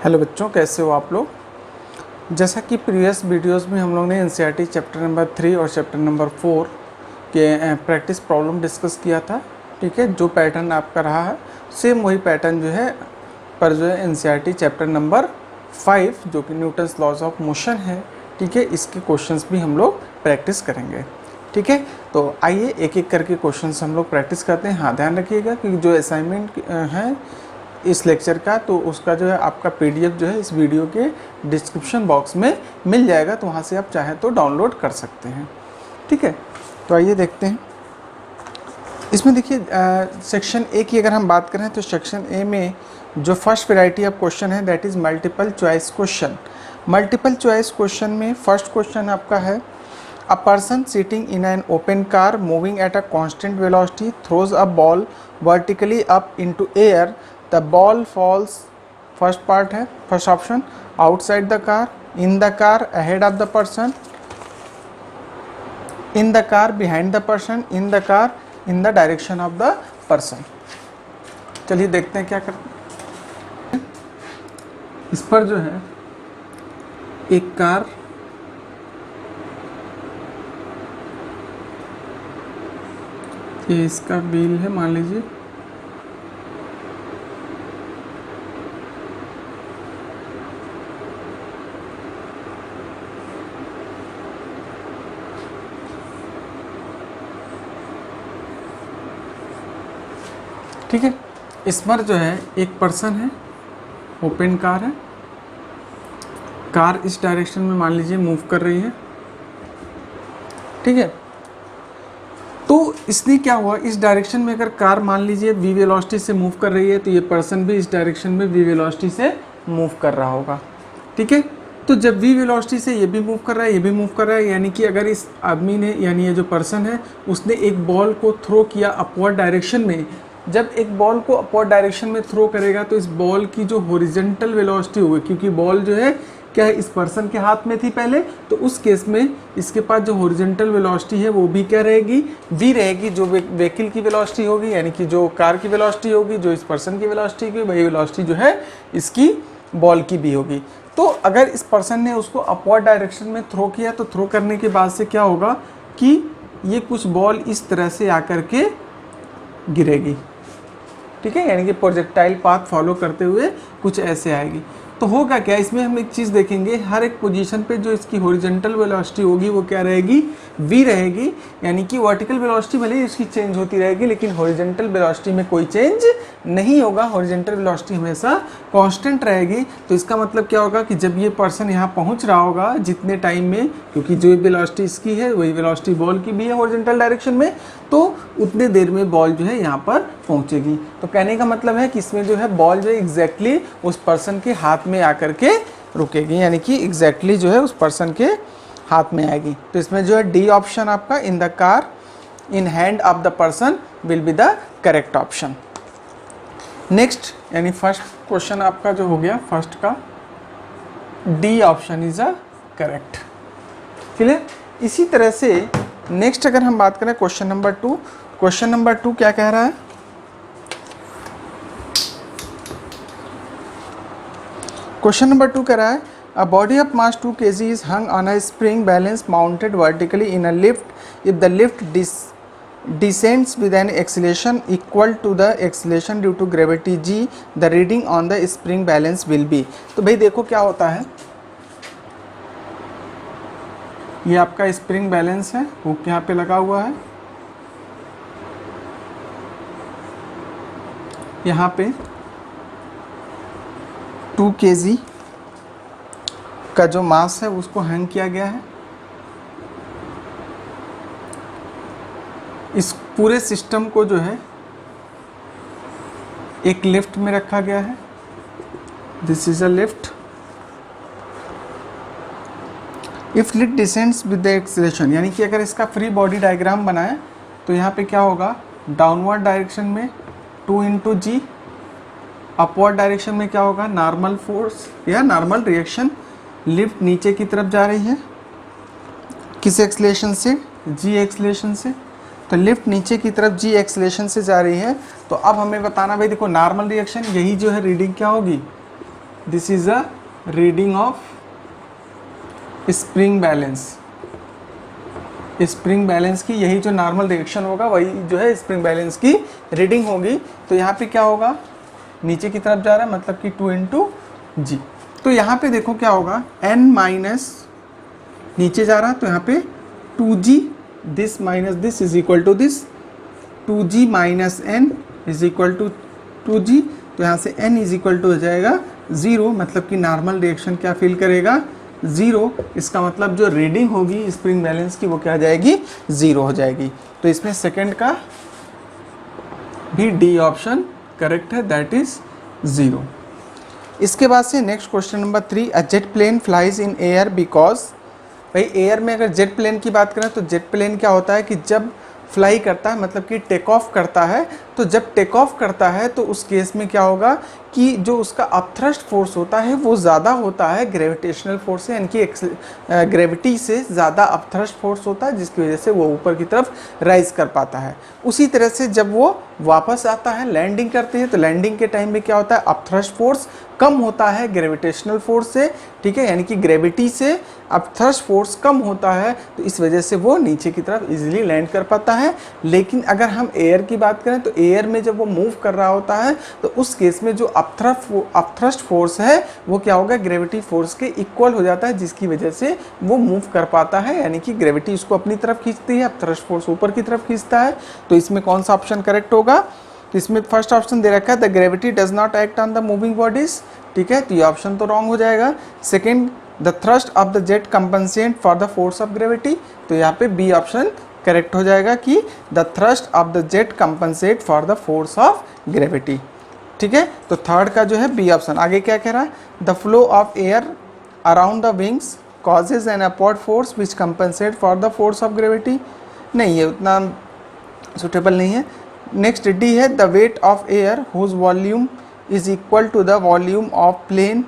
Hello बच्चों, कैसे हो आप लोग। जैसा कि प्रीवियस वीडियोस में हम लोग ने एनसीईआरटी चैप्टर नंबर 3 और चैप्टर नंबर 4 के प्रैक्टिस प्रॉब्लम डिस्कस किया था। ठीक है, जो पैटर्न आपका रहा है सेम वही पैटर्न जो है एनसीईआरटी चैप्टर नंबर 5 जो कि न्यूटन्स लॉज ऑफ मोशन है। ठीक है, इसके क्वेश्चंस भी हम लोग प्रैक्टिस करेंगे। ठीक है, तो आइए एक एक करके क्वेश्चंस हम लोग प्रैक्टिस करते हैं। हाँ, ध्यान रखिएगा कि जो असाइनमेंट है इस लेक्चर का, तो उसका जो है आपका पीडीएफ जो है इस वीडियो के डिस्क्रिप्शन बॉक्स में मिल जाएगा, तो वहाँ से आप चाहें तो डाउनलोड कर सकते हैं। ठीक है, तो आइए देखते हैं। इसमें देखिए सेक्शन ए की अगर हम बात करें तो सेक्शन ए में जो फर्स्ट वैरायटी ऑफ क्वेश्चन है that is multiple choice question. Multiple choice question में फर्स्ट क्वेश्चन आपका है a person sitting in an open car moving at a constant velocity throws a ball vertically up into air. The ball falls, first part है first option, outside the car, in the car, ahead of the person, in the car, behind the person, in the car, in the direction of the person। चलिए देखते हैं क्या करते हैं। इस पर जो है एक कार ये इसका व्हील है मान लीजिए, ठीक है। इस पर जो है एक पर्सन है, ओपन कार है, कार इस डायरेक्शन में मान लीजिए मूव कर रही है। ठीक है, तो इसलिए क्या हुआ, इस डायरेक्शन में अगर कार मान लीजिए वी वेलोसिटी से मूव कर रही है तो ये पर्सन भी इस डायरेक्शन में वी वेलोसिटी से मूव कर रहा होगा। ठीक है, तो जब वी वेलोसिटी से ये भी मूव कर रहा है, ये भी मूव कर रहा है, यानी कि अगर इस आदमी ने यानी ये जो पर्सन है उसने एक बॉल को थ्रो किया अपवर्ड डायरेक्शन में, जब एक बॉल को अपवर्ड डायरेक्शन में थ्रो करेगा तो इस बॉल की जो हॉरिजॉन्टल वेलोसिटी होगी, क्योंकि बॉल जो है क्या है इस पर्सन के हाथ में थी पहले, तो उस केस में इसके पास जो हॉरिजॉन्टल वेलोसिटी है वो भी क्या रहेगी, वी रहेगी। जो व्हीकल की वेलोसिटी होगी यानी कि जो कार की वेलोसिटी होगी, जो इस पर्सन की वेलोसिटी की, वही वेलोसिटी जो है इसकी बॉल की भी होगी। तो अगर इस पर्सन ने उसको अपवर्ड डायरेक्शन में थ्रो किया तो थ्रो करने के बाद से क्या होगा कि ये कुछ बॉल इस तरह से आकर के गिरेगी। ठीक है, यानी कि प्रोजेक्टाइल पाथ फॉलो करते हुए कुछ ऐसे आएगी। तो होगा क्या, इसमें हम एक चीज़ देखेंगे, हर एक पोजीशन पे जो इसकी हॉरिजॉन्टल वेलोसिटी होगी वो क्या रहेगी, वी रहेगी। यानी कि वर्टिकल वेलोसिटी भले ही इसकी चेंज होती रहेगी लेकिन हॉरिजॉन्टल वेलोसिटी में कोई चेंज नहीं होगा, हॉरिजॉन्टल वेलोसिटी हमेशा कांस्टेंट रहेगी। तो इसका मतलब क्या होगा कि जब ये पर्सन यहाँ पहुँच रहा होगा जितने टाइम में, क्योंकि जो वेलोसिटी इसकी है वही वेलोसिटी बॉल की भी है हॉरिजॉन्टल डायरेक्शन में, तो उतने देर में बॉल जो है यहाँ पर पहुँचेगी। तो कहने का मतलब है कि इसमें जो है बॉल जो है एग्जैक्टली उस पर्सन के हाथ में आकर के रुकेगी, यानी कि एग्जैक्टली जो है उस पर्सन के हाथ में आएगी। तो इसमें जो है डी ऑप्शन आपका in the car in hand of the person will be the correct option. Next यानी फर्स्ट क्वेश्चन आपका जो हो गया फर्स्ट का D option is a correct. Clear. इसी तरह से नेक्स्ट अगर हम बात करें क्वेश्चन नंबर 2, क्वेश्चन नंबर 2 क्या कह रहा है, क्वेश्चन नंबर 2 कह रहा है a body of mass 2 kg is hung on a spring balance mounted vertically in a lift if the lift descends with an acceleration equal to the acceleration due to gravity g, the reading on the spring balance will be। तो भाई देखो क्या होता है, ये आपका spring balance है, hook यहाँ पे लगा हुआ है, यहाँ पे 2 kg का जो मास है उसको हैंग किया गया है। इस पूरे सिस्टम को जो है एक लिफ्ट में रखा गया है, this is a lift. If lift descends with the acceleration, यानी कि अगर इसका फ्री बॉडी डायग्राम बनाए तो यहाँ पे क्या होगा, डाउनवर्ड डायरेक्शन में 2 इंटू जी, अपवर्ड डायरेक्शन में क्या होगा, नॉर्मल फोर्स या नॉर्मल रिएक्शन। लिफ्ट नीचे की तरफ जा रही है, किस एक्सीलरेशन से, जी एक्सीलरेशन से। तो लिफ्ट नीचे की तरफ जी एक्सीलरेशन से जा रही है। तो अब हमें बताना भाई देखो नॉर्मल रिएक्शन, यही जो है रीडिंग क्या होगी, this is a reading of spring balance. Spring balance की यही जो नॉर्मल डायरेक्शन होगा वही जो है स्प्रिंग बैलेंस की रीडिंग होगी। तो यहाँ पे क्या होगा, नीचे की तरफ जा रहा है मतलब कि 2 इंटू जी। तो यहाँ पे देखो क्या होगा, n माइनस नीचे जा रहा है तो यहाँ पे 2g this minus this is equal to this, 2g minus n is equal to 2g। तो यहाँ से n इज इक्वल टू हो जाएगा 0, मतलब कि नॉर्मल डायरेक्शन क्या फील करेगा 0। इसका मतलब जो रीडिंग होगी स्प्रिंग बैलेंस की वो क्या आ जाएगी 0 हो जाएगी। तो इसमें सेकंड का भी डी ऑप्शन करेक्ट है, दैट इज 0। इसके बाद से next question number 3, a jet plane flies in air because. भाई एयर में अगर जेट प्लेन की बात करें तो जेट प्लेन क्या होता है कि जब फ्लाई करता है मतलब कि टेक ऑफ करता है, तो जब टेक ऑफ करता है तो उस केस में क्या होगा कि जो उसका अपथ्रस्ट फोर्स होता है वो ज़्यादा होता है ग्रेविटेशनल फोर्स से, यानी कि ग्रेविटी से ज़्यादा अपथ्रस्ट फोर्स होता है, जिसकी वजह से वो ऊपर की तरफ राइज कर पाता है। उसी तरह से जब वो वापस आता है, लैंडिंग करती है, तो लैंडिंग के टाइम में क्या होता है, अपथ्रस्ट फोर्स कम होता है ग्रेविटेशनल फोर्स से, ठीक है, यानी कि ग्रेविटी से अपथ्रस्ट फोर्स कम होता है, तो इस वजह से वो नीचे की तरफ इजीली लैंड कर पाता है। लेकिन अगर हम एयर की बात करें तो एयर में जब वो मूव कर रहा होता है तो उस केस में जो अपथ्रस्ट फोर्स है वो क्या होगा, ग्रेविटी फोर्स के इक्वल हो जाता है, जिसकी वजह से वो मूव कर पाता है, यानी कि ग्रेविटी उसको अपनी तरफ खींचती है, अपथ्रस्ट फोर्स ऊपर की तरफ खींचता है। तो इसमें कौन सा ऑप्शन करेक्ट होगा, तो इसमें फर्स्ट ऑप्शन दे रखा है the gravity does not act on the moving bodies, ठीक है, तो ये ऑप्शन तो रॉन्ग हो जाएगा। Second, the thrust of the jet compensate for the force of gravity, तो यहाँ पे बी ऑप्शन करेक्ट हो जाएगा कि the thrust of the jet compensate for the force of gravity, ठीक है। तो थर्ड का जो है बी ऑप्शन। आगे क्या कह रहा है, the flow of air around the wings causes an upward force which compensate for the force of gravity, नहीं, ये उतना सुटेबल नहीं है। नेक्स्ट डी है the weight of air whose volume is equal to the volume of plane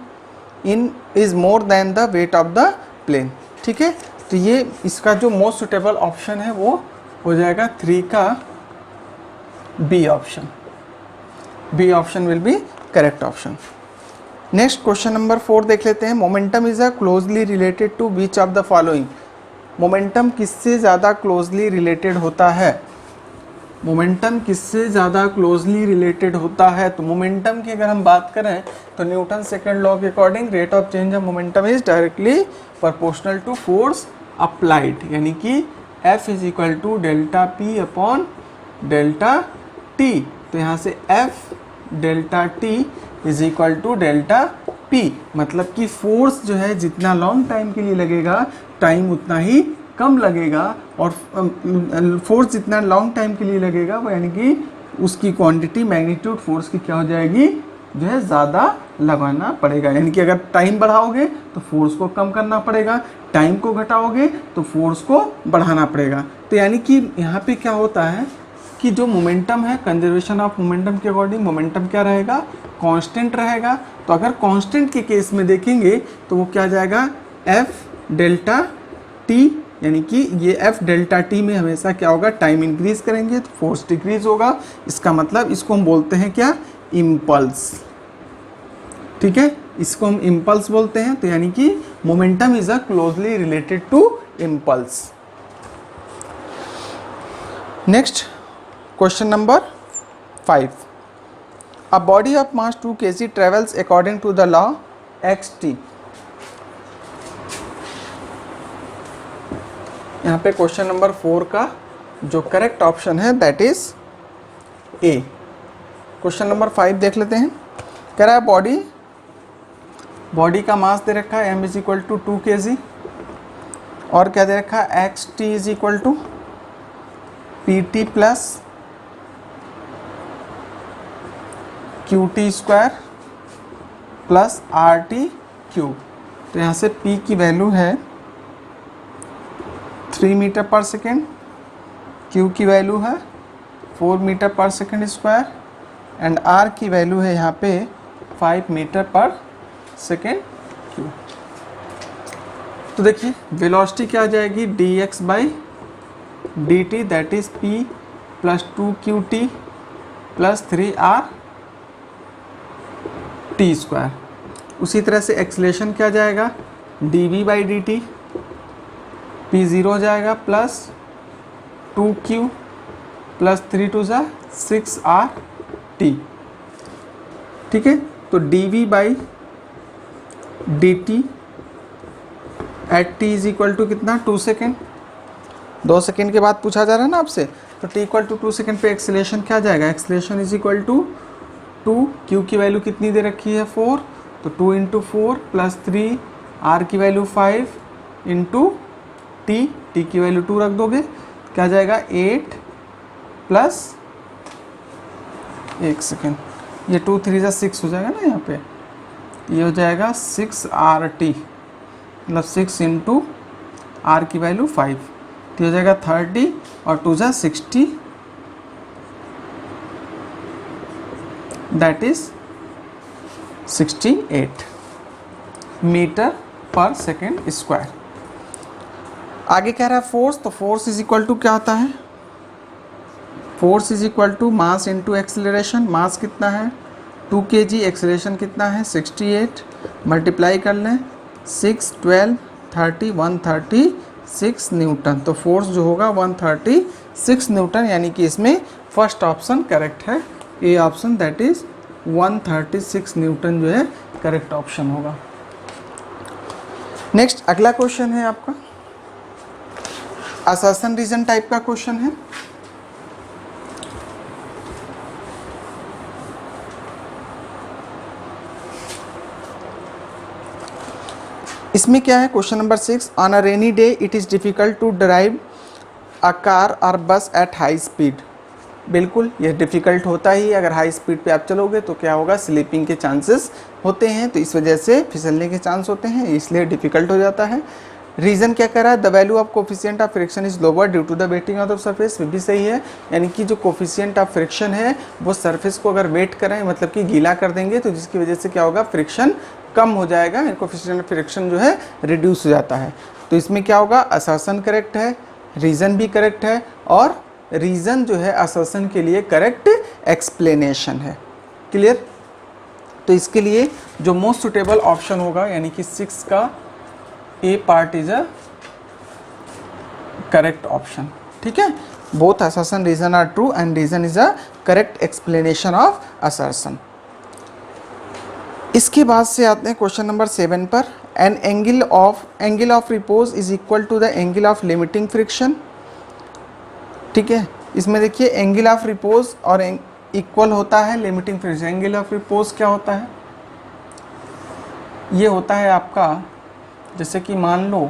in is more than the weight of the plane, ठीक है। तो ये इसका जो मोस्ट सुटेबल ऑप्शन है वो हो जाएगा 3 का B option. B option will be correct option. Next question number 4 देख लेते हैं। Momentum is a closely related to which of the following, momentum किससे ज़्यादा क्लोजली रिलेटेड होता है, मोमेंटम किससे ज़्यादा क्लोजली रिलेटेड होता है। तो मोमेंटम की अगर हम बात करें तो न्यूटन सेकंड लॉ के according rate of change of momentum is directly proportional to force applied, यानी कि F is equal to delta P upon delta T. तो यहाँ से F delta T is equal to delta P, मतलब कि force जो है जितना लॉन्ग टाइम के लिए लगेगा टाइम उतना ही कम लगेगा, और फोर्स जितना लॉन्ग टाइम के लिए लगेगा वो यानी कि उसकी क्वांटिटी मैग्नीट्यूड फोर्स की क्या हो जाएगी, जो है ज़्यादा लगाना पड़ेगा। यानी कि अगर टाइम बढ़ाओगे तो फोर्स को कम करना पड़ेगा, टाइम को घटाओगे तो फोर्स को बढ़ाना पड़ेगा। तो यानी कि यहाँ पे क्या होता है कि जो मोमेंटम है, कंजर्वेशन ऑफ मोमेंटम के अकॉर्डिंग मोमेंटम क्या रहेगा, कांस्टेंट रहेगा। तो अगर कांस्टेंट के केस में देखेंगे तो वो क्या जाएगा, F डेल्टा टी, यानी कि ये F डेल्टा टी में हमेशा क्या होगा, टाइम इंक्रीज करेंगे तो फोर्स डिक्रीज होगा। इसका मतलब इसको हम बोलते हैं क्या, इम्पल्स, ठीक है, इसको हम इम्पल्स बोलते हैं। तो यानी कि momentum is a closely related to impulse. Next question number 5, a body of mass 2 kg travels according to the law xt। यहाँ पे क्वेश्चन नंबर 4 का जो करेक्ट ऑप्शन है that is A. Question number 5 देख लेते हैं। कह रहा है बॉडी का मास दे रखा है m is equal to 2 kg, और क्या दे रखा है xt is equal to pt plus qt square plus rt cube. तो यहाँ से p की वैल्यू है 3 मीटर पर सेकेंड, q की वैल्यू है 4 metre per second square, and r की वैल्यू है यहाँ पे 5 मीटर पर सेकेंड क्यूब। तो देखिए वेलोसिटी क्या आ जाएगी, dx by dt that is p plus 2qt plus 3r t square. उसी तरह से एक्सेलरेशन क्या जाएगा, dv/dt, p0 हो जाएगा प्लस 2q प्लस 3 2 6r/t। ठीक है, तो dv/dt at t is equal to कितना, 2 सेकेंड। 2 सेकेंड के बाद पूछा जा रहा है ना आपसे, तो t इक्वल टू 2 सेकेंड पे एक्सेलरेशन क्या जाएगा, acceleration is equal to 2, q की वैल्यू कितनी दे रखी है 4, तो 2 इंटू 4 प्लस 3, r की वैल्यू 5 इंटू t की वैल्यू 2 रख दोगे, क्या जाएगा 8 प्लस 1 सेकेंड, ये 2 3 जा 6 हो जाएगा ना यहाँ पे, ये हो जाएगा 6r/t, मतलब 6 इंटू r की वैल्यू 5, तो हो जाएगा 30 और 2 जा 60, that is 68 metre per second square. आगे कह रहा है फोर्स, तो फोर्स इज इक्वल टू क्या होता है, force is equal to mass into acceleration. Mass कितना है 2 kg, एक्सेलरेशन कितना है 68, मल्टीप्लाई कर लें 6 12 30 136 न्यूटन, तो फोर्स जो होगा 136 न्यूटन, यानी कि इसमें फर्स्ट ऑप्शन करेक्ट है, A option, that is 136 Newton जो है करेक्ट ऑप्शन होगा। नेक्स्ट अगला क्वेश्चन है आपका असर्शन रीजन टाइप का क्वेश्चन है। इसमें क्या है, question number 6, on a rainy day it is difficult to drive a car और बस एट हाई स्पीड। बिल्कुल ये डिफ़िकल्ट होता ही, अगर हाई स्पीड पे आप चलोगे तो क्या होगा, स्लिपिंग के चांसेस होते हैं, तो इस वजह से फिसलने के चांस होते हैं, इसलिए डिफ़िकल्ट हो जाता है। रीज़न क्या कर रहा है, the value of coefficient of friction is lower due to the wetting of the surface, भी सही है, यानी कि जो कोफिशिएंट ऑफ फ्रिक्शन है वो सरफेस को अगर वेट करें, मतलब कि गीला कर देंगे, तो जिसकी वजह से क्या होगा, फ्रिक्शन कम हो जाएगा, कोफिशिएंट ऑफ फ्रिक्शन जो है रिड्यूस हो जाता है। तो इसमें क्या होगा, असर्शन करेक्ट है, रीज़न भी करेक्ट है, और रीज़न जो है असर्शन के लिए करेक्ट एक्सप्लेनेशन है। क्लियर, तो इसके लिए जो मोस्ट सुटेबल ऑप्शन होगा, यानी कि 6 का A part is a correct option. ठीक है, both assertion reason are true and reason is a correct explanation of assertion. इसके बाद से आते हैं क्वेश्चन नंबर 7 पर, an angle of repose is equal to the angle of limiting friction. ठीक है, इसमें देखिए एंगल ऑफ रिपोज और इक्वल होता है limiting friction. Angle of repose क्या होता है, ये होता है आपका, जैसे कि मान लो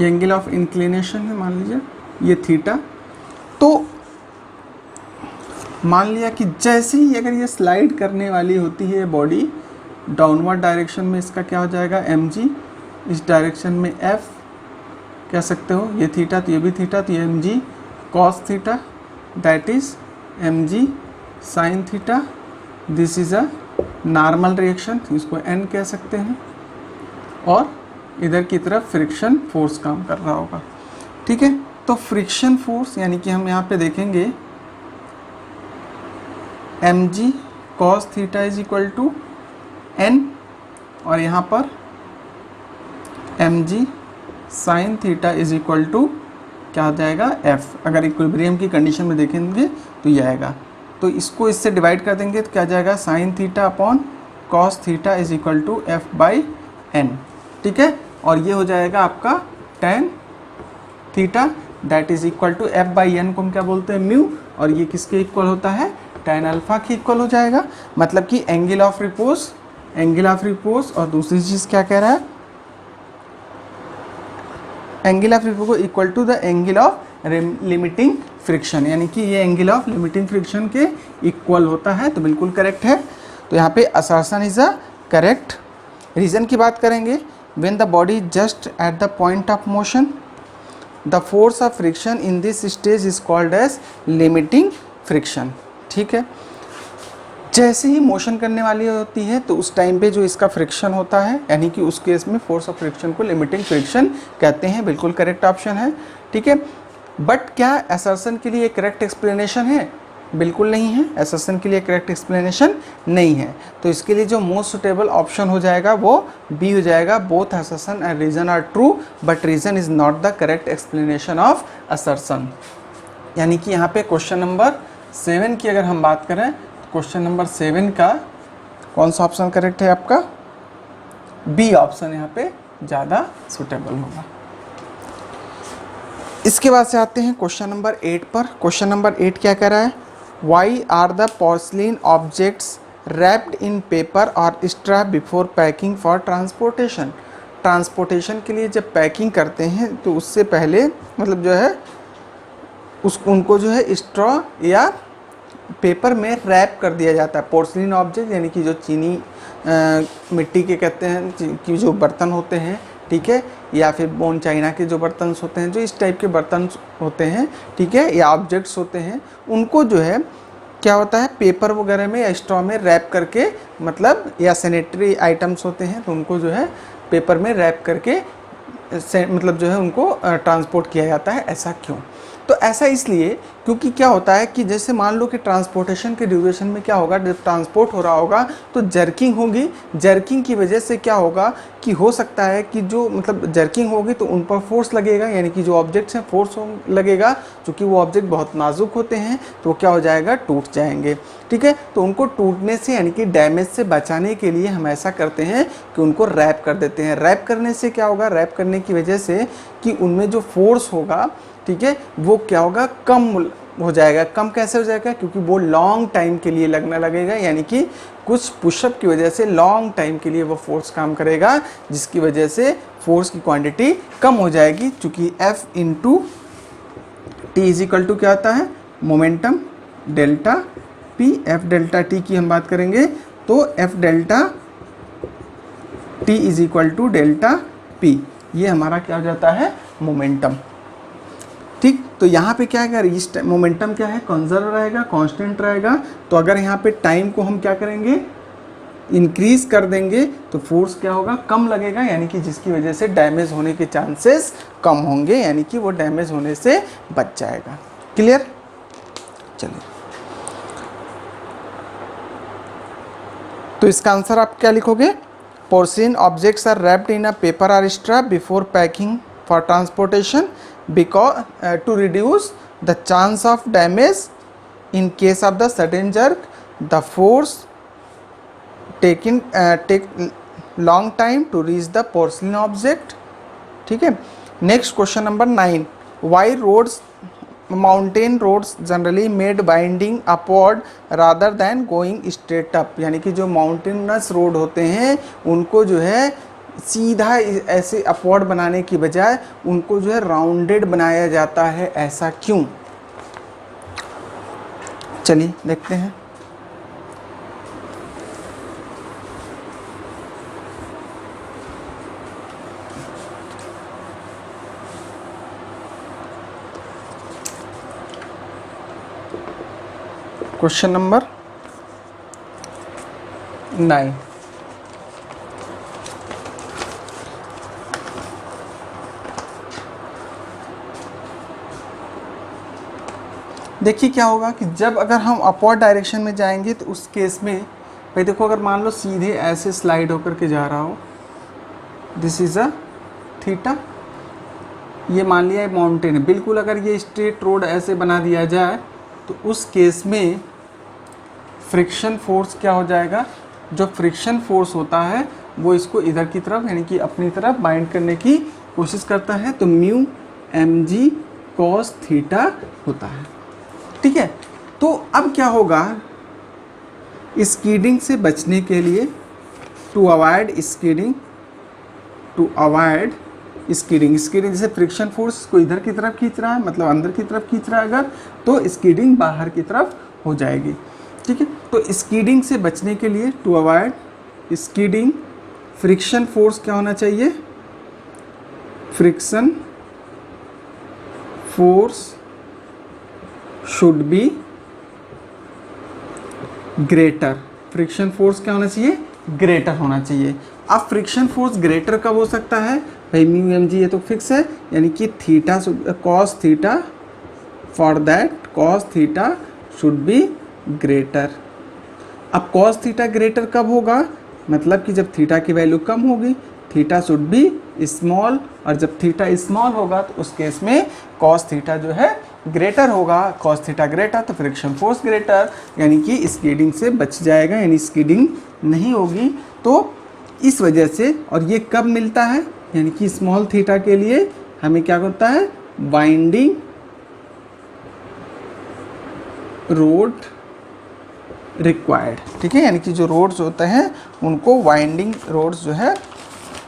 ये एंगल ऑफ इंक्लिनेशन है, मान लीजिए ये थीटा, तो मान लिया कि जैसे ही अगर ये स्लाइड करने वाली होती है बॉडी डाउनवर्ड डायरेक्शन में, इसका क्या हो जाएगा mg, इस डायरेक्शन में f कह सकते हो, ये थीटा तो ये भी थीटा, तो ये mg cos theta, that is mg sin theta, this is a normal reaction, इसको n कह सकते हैं, और इधर की तरफ फ्रिक्शन फोर्स काम कर रहा होगा। ठीक है, तो फ्रिक्शन फोर्स यानी कि हम यहाँ पे देखेंगे mg cos theta is equal to n, और यहाँ पर mg sin theta is equal to क्या हो जाएगा f। अगर इक्विलिब्रियम की कंडीशन में देखेंगे तो ये आएगा, तो इसको इससे डिवाइड कर देंगे तो क्या जाएगा, sine theta upon cos theta is equal to F by N. ठीक है, और ये हो जाएगा आपका tan theta, that is equal to F by N को हम क्या बोलते हैं, म्यू, और ये किसके इक्वल होता है, टेन अल्फा के इक्वल हो जाएगा। मतलब कि एंगल ऑफ रिपोज और दूसरी चीज़ क्या कह रहा है, एंगल ऑफ रिपोज को equal to the angle of limiting friction, यानी कि ये एंगल ऑफ लिमिटिंग फ्रिक्शन के इक्वल होता है, तो बिल्कुल करेक्ट है। तो यहाँ पे assertion is a correct. Reason की बात करेंगे, when the body just at the point of motion the force of friction in this stage is called as limiting friction. ठीक है, जैसे ही मोशन करने वाली होती है तो उस टाइम पे जो इसका फ्रिक्शन होता है, यानी कि उस केस में फोर्स ऑफ फ्रिक्शन को लिमिटिंग फ्रिक्शन कहते हैं, बिल्कुल करेक्ट ऑप्शन है। ठीक है, बट क्या असर्शन के लिए करेक्ट एक्सप्लेनेशन है, बिल्कुल नहीं है, असर्शन के लिए करेक्ट एक्सप्लेनेशन नहीं है। तो इसके लिए जो मोस्ट सुटेबल ऑप्शन हो जाएगा वो बी हो जाएगा, both assertion and reason are true but reason is not the correct explanation of assertion. यानी कि यहाँ पे क्वेश्चन नंबर 7 की अगर हम बात करें तो क्वेश्चन नंबर 7 का कौन सा ऑप्शन करेक्ट है आपका, बी ऑप्शन यहाँ पे ज़्यादा सुटेबल होगा। इसके बाद से आते हैं क्वेश्चन नंबर 8 पर। क्वेश्चन नंबर 8 क्या कह रहा है, why are the porcelain objects wrapped in paper और straw before packing for transportation. Transportation के लिए जब पैकिंग करते हैं तो उससे पहले मतलब जो है उनको जो है स्ट्रॉ या पेपर में रैप कर दिया जाता है। पोर्सलिन ऑब्जेक्ट यानी कि जो चीनी मिट्टी के कहते हैं कि जो बर्तन होते हैं, ठीक है, या फिर बोन चाइना के जो बर्तन होते हैं, जो इस टाइप के बर्तन होते हैं, ठीक है, या ऑब्जेक्ट्स होते हैं, उनको जो है क्या होता है पेपर वगैरह में या स्ट्रॉ में रैप करके, मतलब या सैनिटरी आइटम्स होते हैं तो उनको जो है पेपर में रैप करके मतलब जो है उनको ट्रांसपोर्ट किया जाता है। ऐसा क्यों? तो ऐसा इसलिए क्योंकि क्या होता है कि जैसे मान लो कि ट्रांसपोर्टेशन के ड्यूरेशन में क्या होगा, जब ट्रांसपोर्ट हो रहा होगा तो जर्किंग होगी। जर्किंग की वजह से क्या होगा कि हो सकता है कि जो मतलब जर्किंग होगी तो उन पर फोर्स लगेगा, यानी कि जो ऑब्जेक्ट्स हैं फोर्स लगेगा, क्योंकि वो ऑब्जेक्ट बहुत नाजुक होते हैं तो क्या हो जाएगा, टूट जाएंगे। ठीक है, तो उनको टूटने से यानी कि डैमेज से बचाने के लिए हम ऐसा करते हैं कि उनको रैप कर देते हैं। रैप करने से क्या होगा, रैप करने की वजह से कि उनमें जो फोर्स होगा, ठीक है, वो क्या होगा, कम हो जाएगा। कम कैसे हो जाएगा, क्योंकि वो लॉन्ग टाइम के लिए लगने लगेगा, यानी कि कुछ पुशअप की वजह से लॉन्ग टाइम के लिए वो फोर्स काम करेगा, जिसकी वजह से फोर्स की क्वांटिटी कम हो जाएगी। चूँकि F into T is equal to क्या होता है, momentum delta P। F delta T की हम बात करेंगे तो F delta T is equal to delta P, ये हमारा क्या हो जाता है, मोमेंटम। ठीक, तो यहाँ पे क्या है, मोमेंटम क्या है, कंजर्व रहेगा, कांस्टेंट रहेगा। तो अगर यहाँ पे टाइम को हम क्या करेंगे, इंक्रीज कर देंगे तो फोर्स क्या होगा, कम लगेगा, यानी कि जिसकी वजह से डैमेज होने के चांसेस कम होंगे, यानी कि वो डैमेज होने से बच जाएगा। क्लियर? चलिए, तो इसका आंसर आप क्या लिखोगे, porcelain objects are wrapped in a paper और straw before packing for transportation because to reduce the chance of damage in case of the sudden jerk, the force take long time to reach the porcelain object। ठीक है, next question number 9, why roads mountain roads generally made binding upward rather than going straight up. यानी कि जो mountainous road होते हैं उनको जो है सीधा ऐसे अपवर्ड बनाने की बजाय उनको जो है राउंडेड बनाया जाता है, ऐसा क्यों? चलिए देखते हैं। क्वेश्चन नंबर 9, देखिए क्या होगा कि जब अगर हम अपवर्ड डायरेक्शन में जाएंगे तो उस केस में भाई देखो, अगर मान लो सीधे ऐसे स्लाइड होकर के जा रहा हो, दिस इज़ अ थीटा, ये मान लिया माउंटेन है, बिल्कुल अगर ये स्ट्रेट रोड ऐसे बना दिया जाए तो उस केस में फ्रिक्शन फोर्स क्या हो जाएगा, जो फ्रिक्शन फोर्स होता है वो इसको इधर की तरफ यानी कि अपनी तरफ बाइंड करने की कोशिश करता है, तो म्यू mg cos थीटा होता है। ठीक है, तो अब क्या होगा, स्कीडिंग से बचने के लिए, टू अवॉइड स्कीडिंग जैसे फ्रिक्शन फोर्स को इधर की तरफ खींच रहा है, मतलब अंदर की तरफ खींच रहा है अगर, तो स्कीडिंग बाहर की तरफ हो जाएगी। ठीक है, तो स्कीडिंग से बचने के लिए, to avoid skidding, friction force क्या होना चाहिए, friction force should be greater. Friction force क्या होना चाहिए, ग्रेटर होना चाहिए। अब फ्रिक्शन फोर्स ग्रेटर कब हो सकता है भाई, म्यू एम जी ये तो फिक्स है, यानी कि theta cos theta, for that cos theta should be greater. अब कॉस थीटा ग्रेटर कब होगा, मतलब कि जब थीटा की वैल्यू कम होगी, थीटा शुड बी स्मॉल, और जब थीटा स्मॉल होगा तो उस केस में कॉस थीटा जो है ग्रेटर होगा। कॉस थीटा ग्रेटर तो फ्रिक्शन फोर्स ग्रेटर, यानी कि स्कीडिंग से बच जाएगा, यानी स्कीडिंग नहीं होगी। तो इस वजह से, और ये कब मिलता है, यानी कि स्मॉल थीटा के लिए हमें क्या होता है, वाइंडिंग रोड रिक्वायर्ड, ठीक है, यानी कि जो रोड्स होते हैं उनको वाइंडिंग रोड्स जो है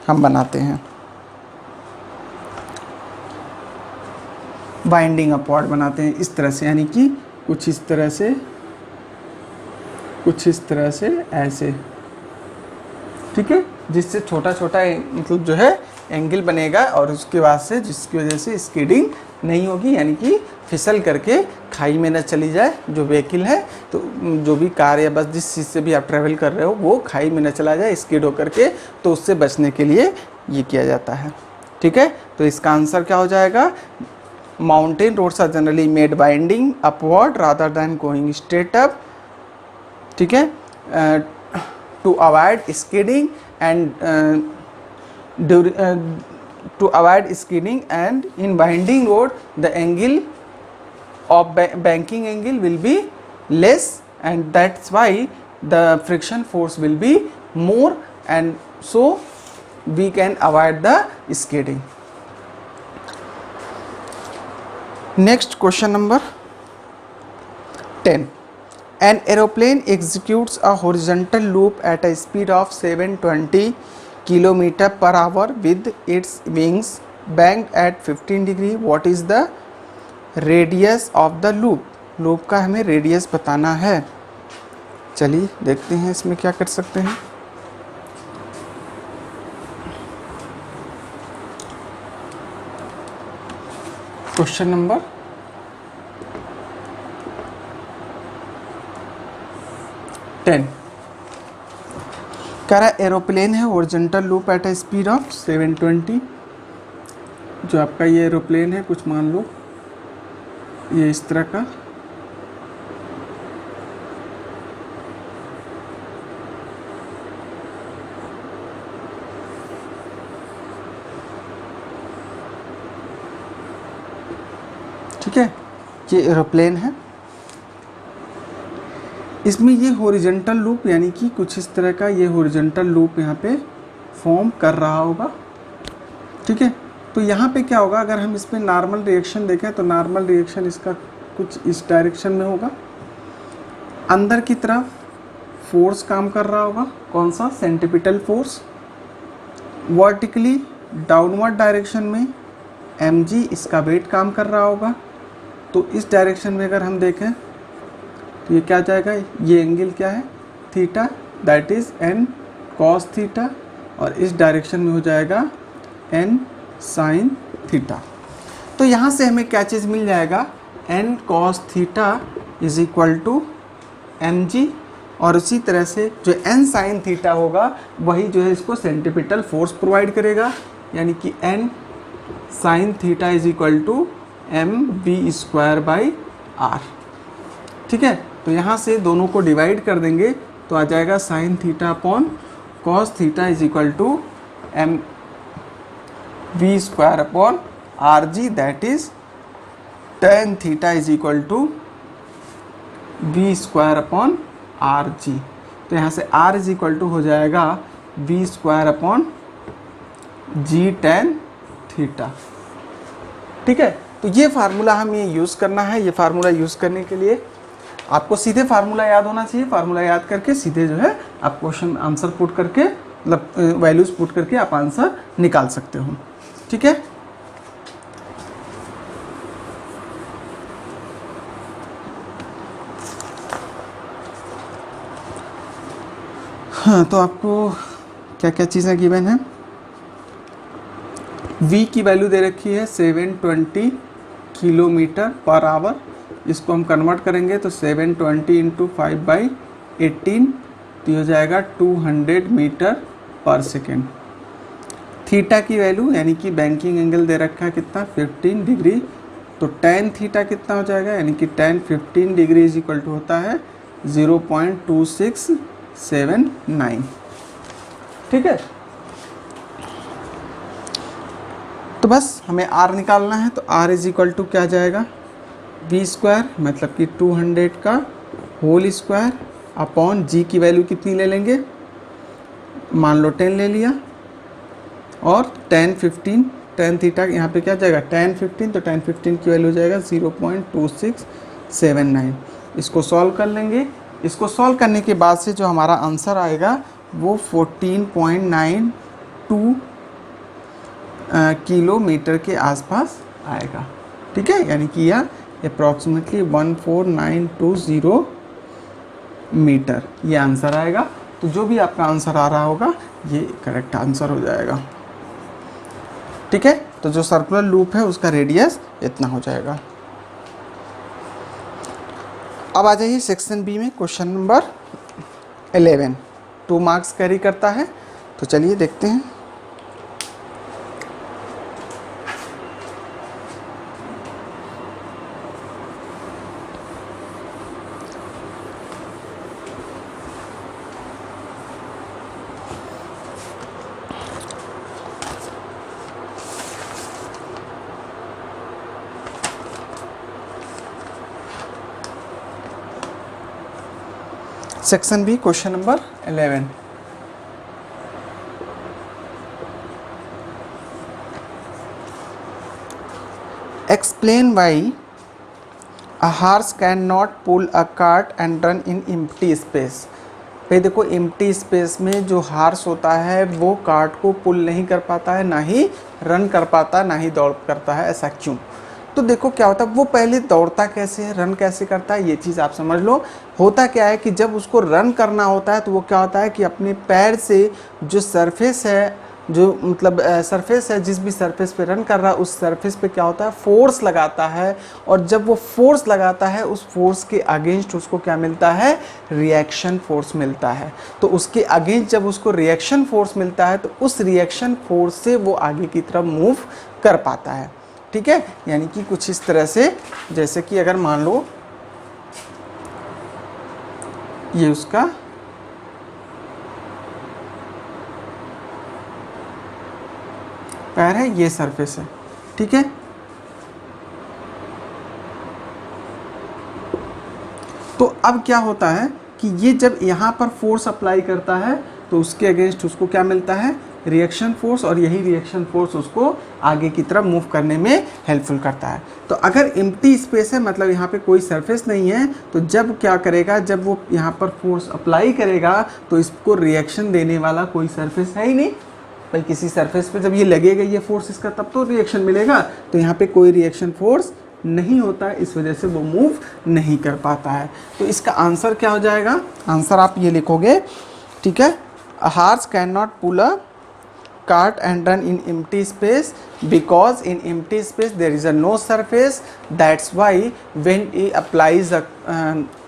हम बनाते हैं, वाइंडिंग अपवार्ड बनाते हैं इस तरह से, यानी कि कुछ इस तरह से, कुछ इस तरह से, ऐसे, ठीक है, जिससे छोटा छोटा मतलब जो है एंगल बनेगा, और उसके बाद से जिसकी वजह से स्कीडिंग नहीं होगी, यानी कि फिसल करके खाई में न चली जाए जो व्हीकल है, तो जो भी कार या बस जिस चीज़ से भी आप ट्रैवल कर रहे हो वो खाई में न चला जाए स्कीड होकर के, तो उससे बचने के लिए ये किया जाता है, ठीक है। तो इसका आंसर क्या हो जाएगा, mountain roads are generally made binding upward rather than going straight up, ठीक है, to avoid skidding and to avoid skidding, and in winding road the angle of banking angle will be less, and that's why the friction force will be more, and so we can avoid the skidding. Next question number 10. An aeroplane executes a horizontal loop at a speed of 720 km per hour with its wings banked at 15 degree. What is the radius of the loop? Loop का हमें radius बताना है। चलिए देखते हैं इसमें क्या कर सकते हैं। क्वेश्चन नंबर 10 कह रहा है एरोप्लेन है horizontal loop at a speed of 720। जो आपका ये एरोप्लेन है, कुछ मान लो ये इस तरह का, ठीक है, ये एरोप्लेन है। इसमें ये हॉरिजॉन्टल लूप यानी कि कुछ इस तरह का ये हॉरिजॉन्टल लूप यहाँ पे फॉर्म कर रहा होगा, ठीक है। तो यहाँ पे क्या होगा, अगर हम इसमें नॉर्मल रिएक्शन देखें तो नॉर्मल रिएक्शन इसका कुछ इस डायरेक्शन में होगा। अंदर की तरफ फोर्स काम कर रहा होगा, कौन सा, centripetal force. Vertically downward direction में mg इसका वेट काम कर रहा होगा। तो इस डायरेक्शन में अगर हम देखें तो ये क्या जाएगा, ये एंगल क्या है, theta, that is n cos theta, और इस डायरेक्शन में हो जाएगा n sin थीटा। तो यहाँ से हमें क्या चीज़ मिल जाएगा, n cos theta is equal to mg, और उसी तरह से जो n sin थीटा होगा वही जो है इसको सेंट्रीपिटल फोर्स प्रोवाइड करेगा, यानी कि n sin theta is equal to mv² by r, ठीक है। तो यहाँ से दोनों को डिवाइड कर देंगे तो आ जाएगा sine theta upon cos theta is equal to mv² upon rg, that is tan theta is equal to v² upon rg। तो यहाँ से r इज इक्वल टू हो जाएगा v² upon g tan theta, ठीक है। तो ये फार्मूला हमें यूज़ करना है। ये फार्मूला यूज़ करने के लिए आपको सीधे फार्मूला याद होना चाहिए। फार्मूला याद करके सीधे जो है आप क्वेश्चन आंसर पुट करके, मतलब वैल्यूज़ पुट करके आप आंसर निकाल सकते हो, ठीक है। हाँ, तो आपको क्या क्या चीज़ें गिवन है। v की वैल्यू दे रखी है 720 किलोमीटर पर आवर। इसको हम कन्वर्ट करेंगे तो 720 इंटू 5/18 तो हो जाएगा 200 मीटर पर सेकेंड। थीटा की वैल्यू यानी कि बैंकिंग एंगल दे रखा है कितना, 15 डिग्री तो tan थीटा कितना हो जाएगा, यानी कि tan 15 degree is equal to होता है 0.2679। ठीक है, तो बस हमें r निकालना है, तो r इज इक्वल टू क्या जाएगा, v स्क्वायर मतलब कि 200 का होल स्क्वायर अपॉन g की वैल्यू कितनी ले लेंगे, मान लो 10 ले लिया, और tan थीटा यहाँ पे क्या जाएगा tan 15, तो tan 15 की वैल्यू हो जाएगा 0.2679। इसको सॉल्व कर लेंगे। इसको सॉल्व करने के बाद से जो हमारा आंसर आएगा वो 14.92 किलोमीटर के आसपास आएगा। ठीक है, यानी कि यह अप्रॉक्सीमेटली 14920 मीटर ये आंसर आएगा। तो जो भी आपका आंसर आ रहा होगा ये करेक्ट आंसर हो जाएगा। ठीक है, तो जो सर्कुलर लूप है उसका रेडियस इतना हो जाएगा। अब आ जाइए सेक्शन बी में, क्वेश्चन नंबर 11 2 मार्क्स कैरी करता है। तो चलिए देखते हैं। Section B question number 11। Explain why a horse can not pull a cart and run in empty space. भाई देखो, एम्प्टी स्पेस में जो हार्स होता है वो कार्ट को पुल नहीं कर पाता है, ना ही रन कर पाता, ना ही दौड़ करता है। ऐसा क्यों? तो देखो क्या होता है, वो पहले दौड़ता कैसे है, रन कैसे करता है, ये चीज़ आप समझ लो। होता क्या है कि जब उसको रन करना होता है तो वो क्या होता है कि अपने पैर से जो सरफेस है, जो मतलब सरफेस है, जिस भी सरफेस पे रन कर रहा है उस सरफेस पे क्या होता है, फोर्स लगाता है। और जब वो फोर्स लगाता है उस फोर्स के अगेंस्ट उसको क्या मिलता है, रिएक्शन फोर्स मिलता है। तो उसके अगेंस्ट जब उसको रिएक्शन फोर्स मिलता है तो उस रिएक्शन फोर्स से वो आगे की तरफ मूव कर पाता है। ठीक है, यानी कि कुछ इस तरह से, जैसे कि अगर मान लो ये उसका पैर है, ये सरफेस है। ठीक है, तो अब क्या होता है कि ये जब यहाँ पर फोर्स अप्लाई करता है तो उसके अगेंस्ट उसको क्या मिलता है, रिएक्शन फोर्स, और यही रिएक्शन फोर्स उसको आगे की तरफ मूव करने में हेल्पफुल करता है। तो अगर एम्प्टी स्पेस है, मतलब यहाँ पे कोई सरफेस नहीं है, तो जब क्या करेगा, जब वो यहाँ पर फोर्स अप्लाई करेगा तो इसको रिएक्शन देने वाला कोई सरफेस है ही नहीं। भाई किसी सरफेस पे जब ये लगेगा ये फोर्स इसका, तब तो रिएक्शन मिलेगा। तो यहाँ पे कोई रिएक्शन फोर्स नहीं होता है, इस वजह से वो मूव नहीं कर पाता है। तो इसका आंसर क्या हो जाएगा, आंसर आप ये लिखोगे। ठीक है, a horse can not pull a cart and run in empty space because in empty space there is a no surface. That's why when he applies a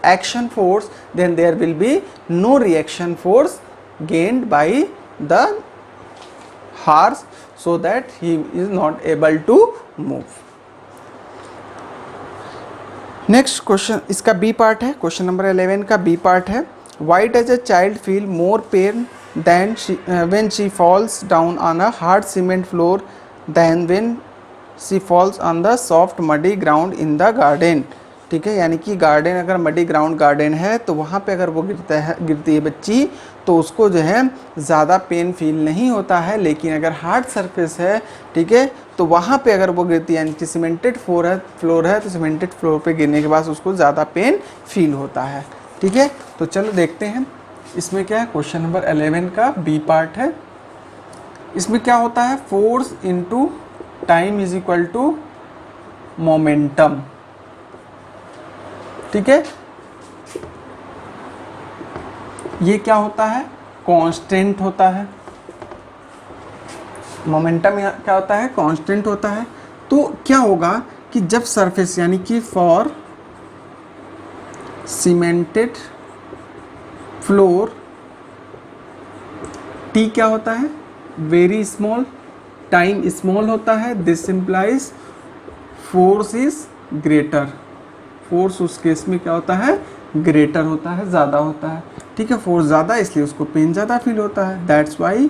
action force, then there will be no reaction force gained by the horse, so that he is not able to move. Next question, इसका B part है, question number 11 का B part है। Why does a child feel more pain than when she falls down on a hard cement floor than when she falls on the soft muddy ground in the garden? ठीक है, यानी कि garden, अगर muddy ground garden है तो वहाँ पे अगर वो गिरती है बच्ची तो उसको जो है ज़्यादा पेन फील नहीं होता है। लेकिन अगर हार्ड सरफेस है, ठीक है, तो वहाँ पे अगर वो गिरती है, यानी कि सीमेंटेड फ्लोर है तो सीमेंटेड फ्लोर पे गिरने के बाद उसको ज़्यादा पेन फील होता है। ठीक है, तो चलो देखते हैं इसमें क्या है। क्वेश्चन नंबर 11 का बी पार्ट है। इसमें क्या होता है, force into time is equal to momentum. ठीक है, ये क्या होता है, कांस्टेंट होता है। मोमेंटम क्या होता है, कांस्टेंट होता है। तो क्या होगा कि जब सरफेस, यानी कि फॉर सीमेंटेड फ्लोर, टी क्या होता है, वेरी स्मॉल, टाइम स्मॉल होता है। This implies force is greater, force उस केस में क्या होता है, ग्रेटर होता है, ज़्यादा होता है, ठीक है, फोर्स ज़्यादा इसलिए उसको पेन ज़्यादा फील होता है, that's why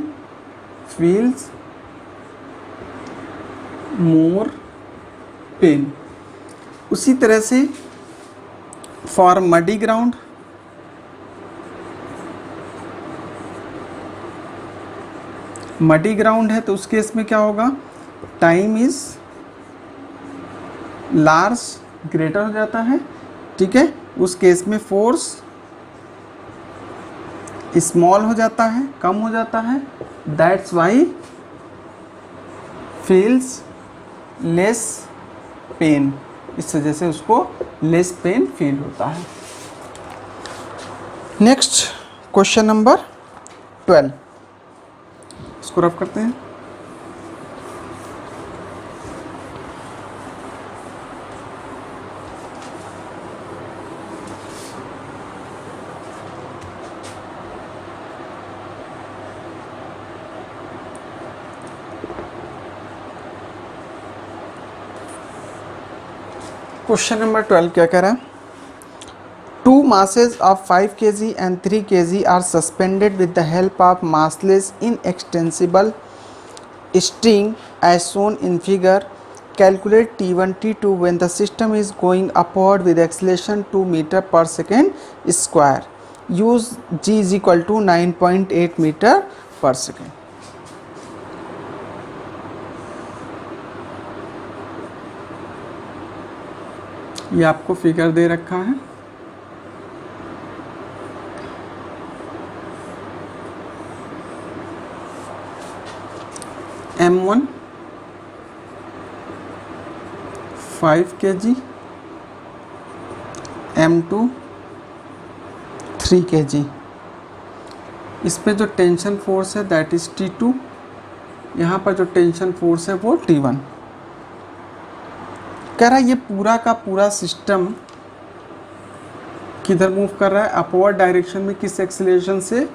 feels more pen. उसी तरह से for muddy ground, muddy ground है तो उस केस में क्या होगा, टाइम इज लार्ज, ग्रेटर हो जाता है, ठीक है, उस केस में फोर्स स्मॉल हो जाता है, कम हो जाता है, that's why feels less pain, इस वजह से उसको लेस पेन फील होता है। Next question number 12। इसको रफ करते हैं। क्वेश्चन नंबर 12 क्या कह रहा है, 2 masses of 5 kg and 3 kg are suspended with the help of massless inextensible string as shown in figure. Calculate T1 T2 when the system is going upward with acceleration 2 meter per second square. Use G is equal to 9.8 meter per second. ये आपको figure दे रखा है, M1 5 kg, M2 3 kg। इस पे जो tension force है that is T2, यहाँ पर जो टेंशन फोर्स है वो T1। कह रहा है ये पूरा का पूरा सिस्टम किधर मूव कर रहा है, अपवर्ड डायरेक्शन में, किस एक्सीलरेशन से,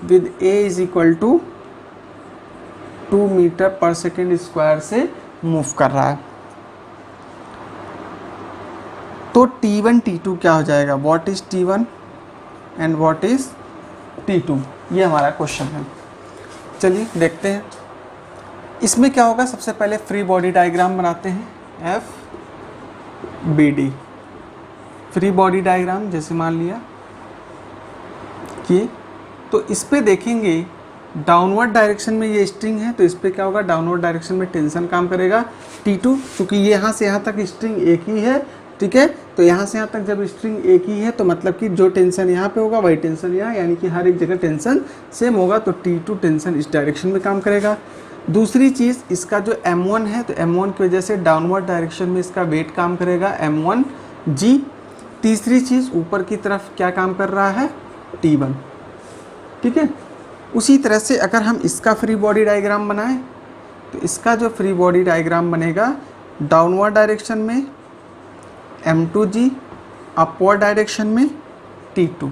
with A is equal to 2 metre per second square से मूव कर रहा है। तो T1 T2 क्या हो जाएगा, what is T1 and what is T2, ये हमारा क्वेश्चन है। चलिए देखते हैं इसमें क्या होगा। सबसे पहले फ्री बॉडी डायग्राम बनाते हैं, FBD फ्री बॉडी डायग्राम। जैसे मान लिया कि तो इस पे देखेंगे डाउनवर्ड डायरेक्शन में ये स्ट्रिंग है, तो इस पे क्या होगा, डाउनवर्ड डायरेक्शन में टेंशन काम करेगा T2, क्योंकि ये यहाँ से यहाँ तक स्ट्रिंग एक ही है, ठीक है। तो यहाँ से यहाँ तक जब स्ट्रिंग एक ही है तो मतलब कि जो टेंशन यहाँ पे होगा वही टेंशन यहाँ, यानी कि हर एक जगह टेंशन सेम होगा, तो T2 टेंशन इस डायरेक्शन में काम करेगा। दूसरी चीज़, इसका जो M1 है तो M1 की वजह से डाउनवर्ड डायरेक्शन में इसका वेट काम करेगा M1G। तीसरी चीज़, ऊपर की तरफ क्या काम कर रहा है, T1, ठीक है। उसी तरह से अगर हम इसका फ्री बॉडी डायग्राम बनाएं तो इसका जो फ्री बॉडी डायग्राम बनेगा, डाउनवर्ड डायरेक्शन में M2G, अपवर्ड डायरेक्शन में T2,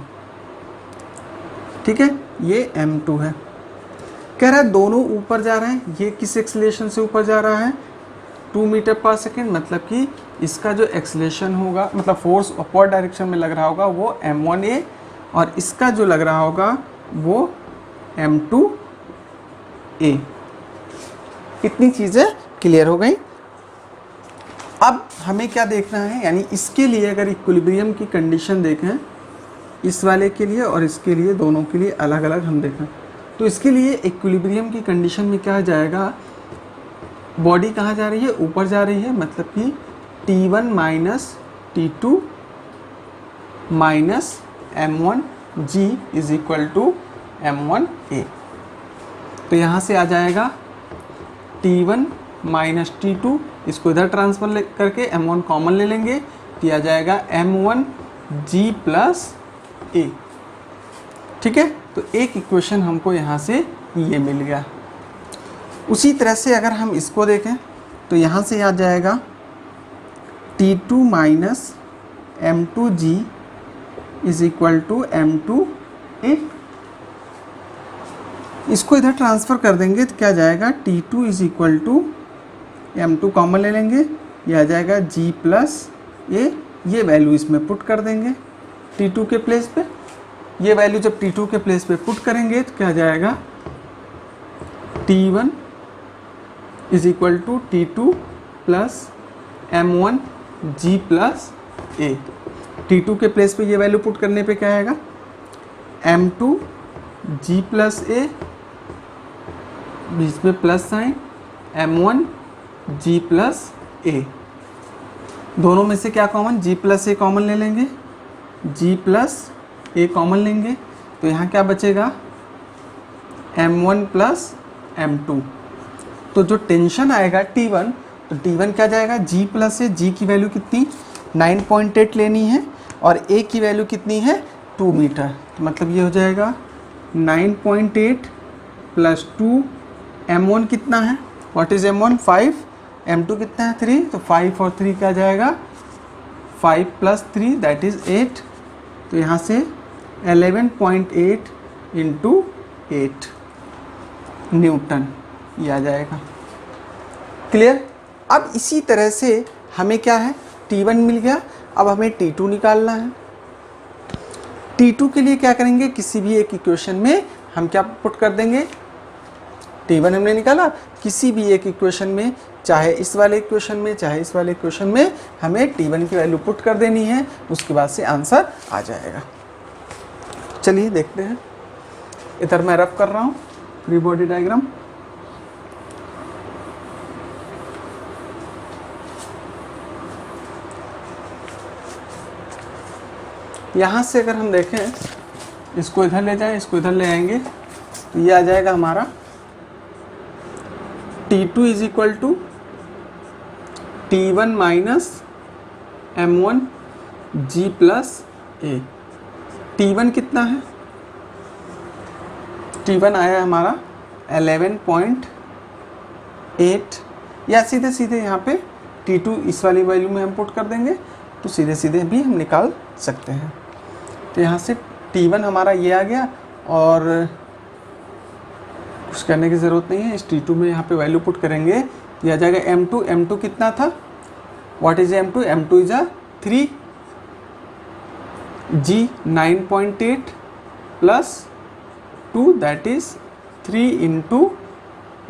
ठीक है, ये M2 है। कह रहा है दोनों ऊपर जा रहे हैं, ये किस एक्सीलरेशन से ऊपर जा रहा है, 2 मीटर पर सेकेंड, मतलब कि इसका जो एक्सीलरेशन होगा, मतलब फोर्स अपवर्ड डायरेक्शन में लग रहा होगा वो M1A, और इसका जो लग रहा होगा वो M2A। इतनी चीज़ें क्लियर हो गई। अब हमें क्या देखना है, यानी इसके लिए अगर इक्विलिब्रियम की कंडीशन देखें, इस वाले के लिए और इसके लिए, दोनों के लिए अलग अलग हम देखें, तो इसके लिए इक्विलिब्रियम की कंडीशन में क्या जाएगा, बॉडी कहाँ जा रही है, ऊपर जा रही है, मतलब कि T1 minus T2 minus M1G is equal to M1A। तो यहाँ से आ जाएगा T1 माइनस T2, इसको इधर ट्रांसफर करके M1 कॉमन ले लेंगे, तो आ जाएगा M1G प्लस A, ठीक है। तो एक इक्वेशन हमको यहाँ से ये मिल गया। उसी तरह से अगर हम इसको देखें तो यहाँ से आ जाएगा T2 minus M2G is equal to M2A। इसको इधर ट्रांसफ़र कर देंगे तो क्या जाएगा, T2 is equal to M2 common ले लेंगे, ये आ जाएगा G प्लस ए, ये वैल्यू इसमें पुट कर देंगे T2 के प्लेस पे। ये वैल्यू जब T2 के प्लेस पे पुट करेंगे तो क्या आ जाएगा, T1 is equal to T2 plus M1 G plus a. T2 के प्लेस पे ये वैल्यू पुट करने पे क्या आएगा, M2 G प्लस ए, बीच में plus sign, M1 G plus A. दोनों में से क्या common, G plus A common ले लेंगे, G प्लस ए कॉमन लेंगे, तो यहाँ क्या बचेगा, M1 प्लस M2। तो जो टेंशन आएगा T1, तो T1 क्या जाएगा, G प्लस ए, G की वैल्यू कितनी 9.8 लेनी है और A की वैल्यू कितनी है 2 मीटर। तो मतलब ये हो जाएगा 9.8 प्लस 2, M1 कितना है, व्हाट इज M1 5, M2 कितना है 3, तो 5 और 3 क्या जाएगा 5 प्लस 3 दैट इज 8। तो यहाँ से 11.8 इंटू 8 न्यूटन ये आ जाएगा। क्लियर। अब इसी तरह से हमें क्या है, T1 मिल गया, अब हमें T2 निकालना है। T2 के लिए क्या करेंगे, किसी भी एक इक्वेशन में हम क्या पुट कर देंगे, T1 हमने निकाला, किसी भी एक इक्वेशन में, चाहे इस वाले इक्वेशन में चाहे इस वाले इक्वेशन में, हमें T1 की वैल्यू पुट कर देनी है, उसके बाद से आंसर आ जाएगा। चलिए देखते हैं। इधर मैं रफ कर रहा हूँ फ्री बॉडी डायग्राम। यहाँ से अगर हम देखें, इसको इधर ले जाएं, इसको इधर ले आएंगे, तो ये आ जाएगा हमारा T2 is equal to T1 minus M1 G plus a. T1 कितना है, T1 आया हमारा 11.8, या सीधे सीधे यहाँ पे T2 इस वाली वैल्यू में हम पुट कर देंगे, तो सीधे सीधे भी हम निकाल सकते हैं। तो यहाँ से T1 हमारा ये आ गया, और कुछ करने की ज़रूरत नहीं है, इस T2 में यहाँ पे वैल्यू पुट करेंगे, ये आ जाएगा M2। M2 कितना था, what is M2, M2 is 3, G 9.8 plus 2 that is 3 into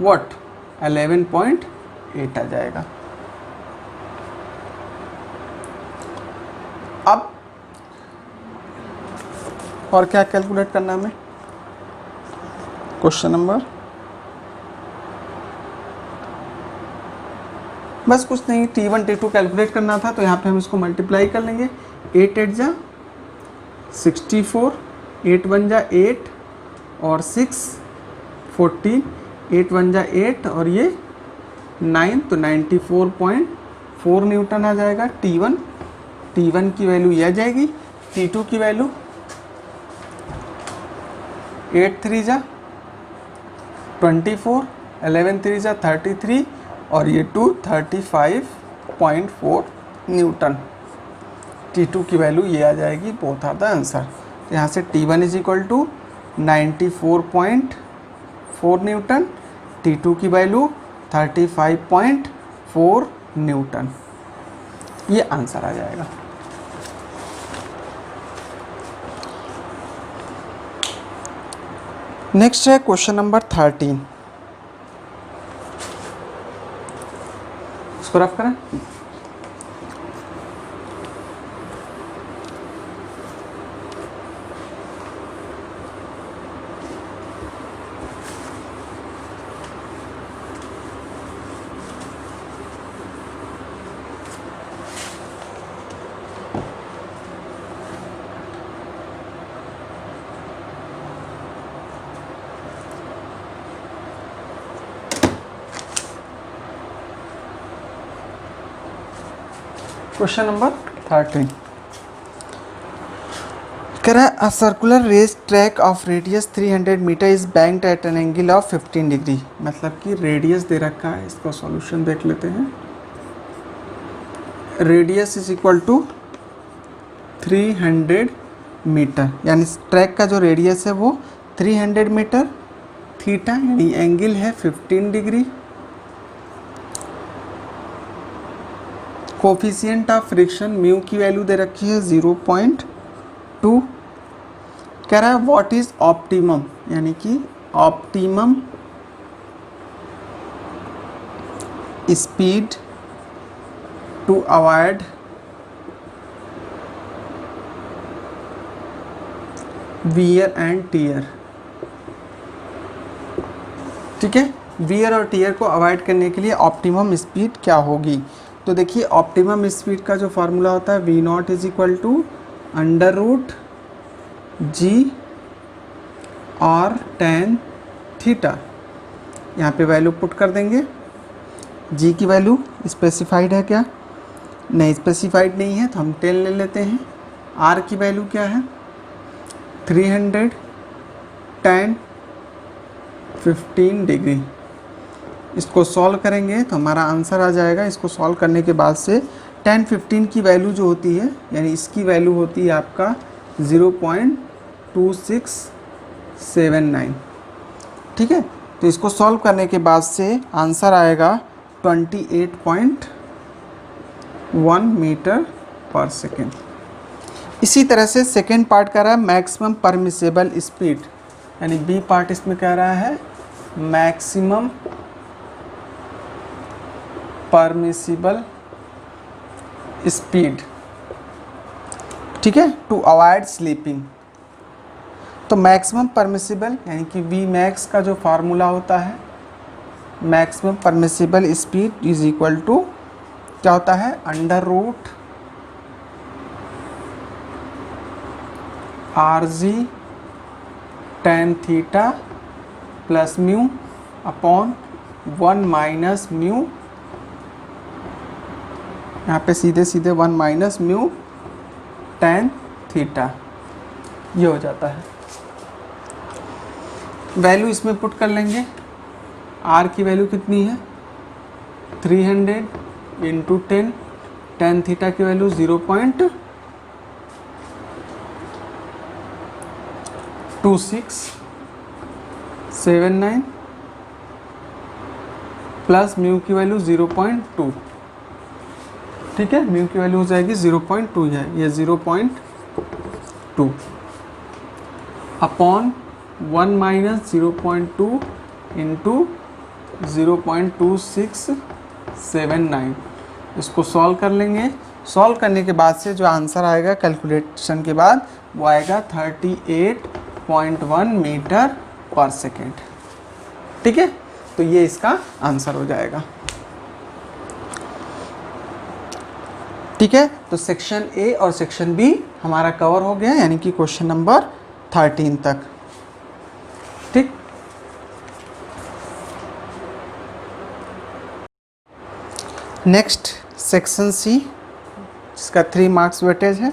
what 11.8 आ जाएगा। अब और क्या कैलकुलेट करना हमें, क्वेश्चन नंबर, बस कुछ नहीं, T1 T2 कैलकुलेट करना था, तो यहाँ पे हम इसको मल्टीप्लाई कर लेंगे। 8 8 जा 64, 8 1 जा 8 और 6 14, 8 1 जा 8 और ये 9, तो 94.4 न्यूटन आ जाएगा T1। T1 की वैल्यू ये आ जाएगी, T2 की वैल्यू 8 3 जा 24, 11 3 जा 33 और ये 2 35.4 न्यूटन। T2 की वैल्यू ये आ जाएगी, बोथ आर द आंसर। यहाँ से T1 is equal to 94.4 Newton, T2 की वैल्यू 35.4 न्यूटन, ये आंसर आ जाएगा। नेक्स्ट है क्वेश्चन नंबर 13, इसको रफ करें। क्वेश्चन नंबर 13 कह रहा है, a circular race track of radius 300 metre is banked at an angle of 15 degree. मतलब कि रेडियस दे रखा है, इसका सॉल्यूशन देख लेते हैं। Radius is equal to 300 metre, यानी ट्रैक का जो रेडियस है वो 300 मीटर, थीटा यानी एंगल है 15 degree, coefficient of friction mu की वैल्यू दे रखी है 0.2। कह रहा है व्हाट इज ऑप्टिमम, यानी कि optimum speed to avoid wear and tear. ठीक है, वियर और टीयर को अवॉइड करने के लिए ऑप्टिमम स्पीड क्या होगी। तो देखिए ऑप्टिमम स्पीड का जो फार्मूला होता है V not is equal to under root G और टेन थीटा। यहाँ पे वैल्यू पुट कर देंगे। जी की वैल्यू स्पेसिफाइड है क्या, नहीं स्पेसिफाइड नहीं है, तो हम 10 ले लेते हैं। आर की वैल्यू क्या है 300 10 15 डिग्री। इसको सॉल्व करेंगे तो हमारा आंसर आ जाएगा। इसको सॉल्व करने के बाद से 10 15 की वैल्यू जो होती है, यानी इसकी वैल्यू होती है आपका 0.2679। ठीक है, तो इसको सॉल्व करने के बाद से आंसर आएगा 28.1 मीटर पर सेकेंड। इसी तरह से सेकेंड पार्ट कह रहा है मैक्सिमम परमिसेबल स्पीड, यानी बी पार्ट इसमें कह रहा है मैक्सिमम परमिसिबल स्पीड। ठीक है, टू अवॉइड स्लीपिंग। तो मैक्सिमम परमिसिबल यानी कि वी मैक्स का जो फार्मूला होता है maximum permissible speed is equal to क्या होता है under root R G tan theta plus mu upon 1 minus mu, यहाँ पे सीधे सीधे 1 माइनस म्यू टेन थीटा, ये हो जाता है। वैल्यू इसमें पुट कर लेंगे। आर की वैल्यू कितनी है 300 इंटू 10, टेन थीटा की वैल्यू 0.2679 प्लस म्यू की वैल्यू 0.2। ठीक है, म्यू की वैल्यू हो जाएगी 0.2 है, ये 0.2 अपॉन 1 माइनस 0.2 इंटू 0.2679। इसको सॉल्व कर लेंगे। सॉल्व करने के बाद से जो आंसर आएगा कैलकुलेशन के बाद वो आएगा 38.1 मीटर पर सेकेंड। ठीक है, तो ये इसका आंसर हो जाएगा। ठीक है, तो सेक्शन ए और सेक्शन बी हमारा कवर हो गया, यानी कि क्वेश्चन नंबर 13 तक। ठीक, नेक्स्ट सेक्शन सी, जिसका 3 मार्क्स वेटेज है।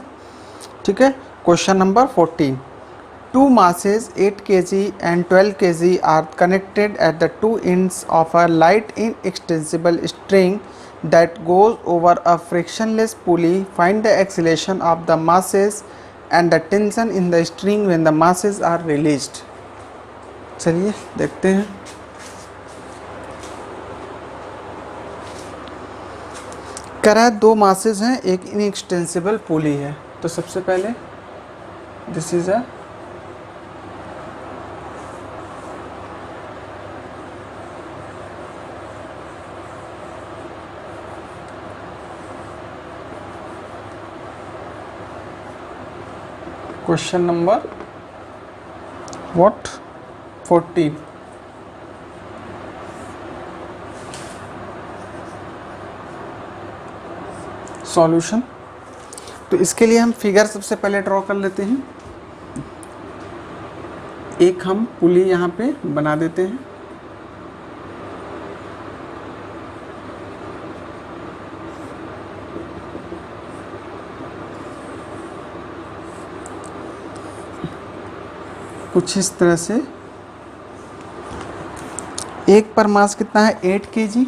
ठीक है, question number 14। 2 masses 8 kg and 12 kg are connected at the 2 ends of a light inextensible string that goes over a frictionless pulley. Find the acceleration of the masses and the tension in the string when the masses are released. चलिए देखते हैं। कह रहा है 2 masses हैं, एक inextensible pulley है। तो सबसे पहले this is a question number what 14। Solution. तो इसके लिए हम फिगर सबसे पहले ड्रॉ कर लेते हैं। एक हम पुली यहाँ पे बना देते हैं। कुछ इस तरह से। एक पर मास कितना है 8 kg,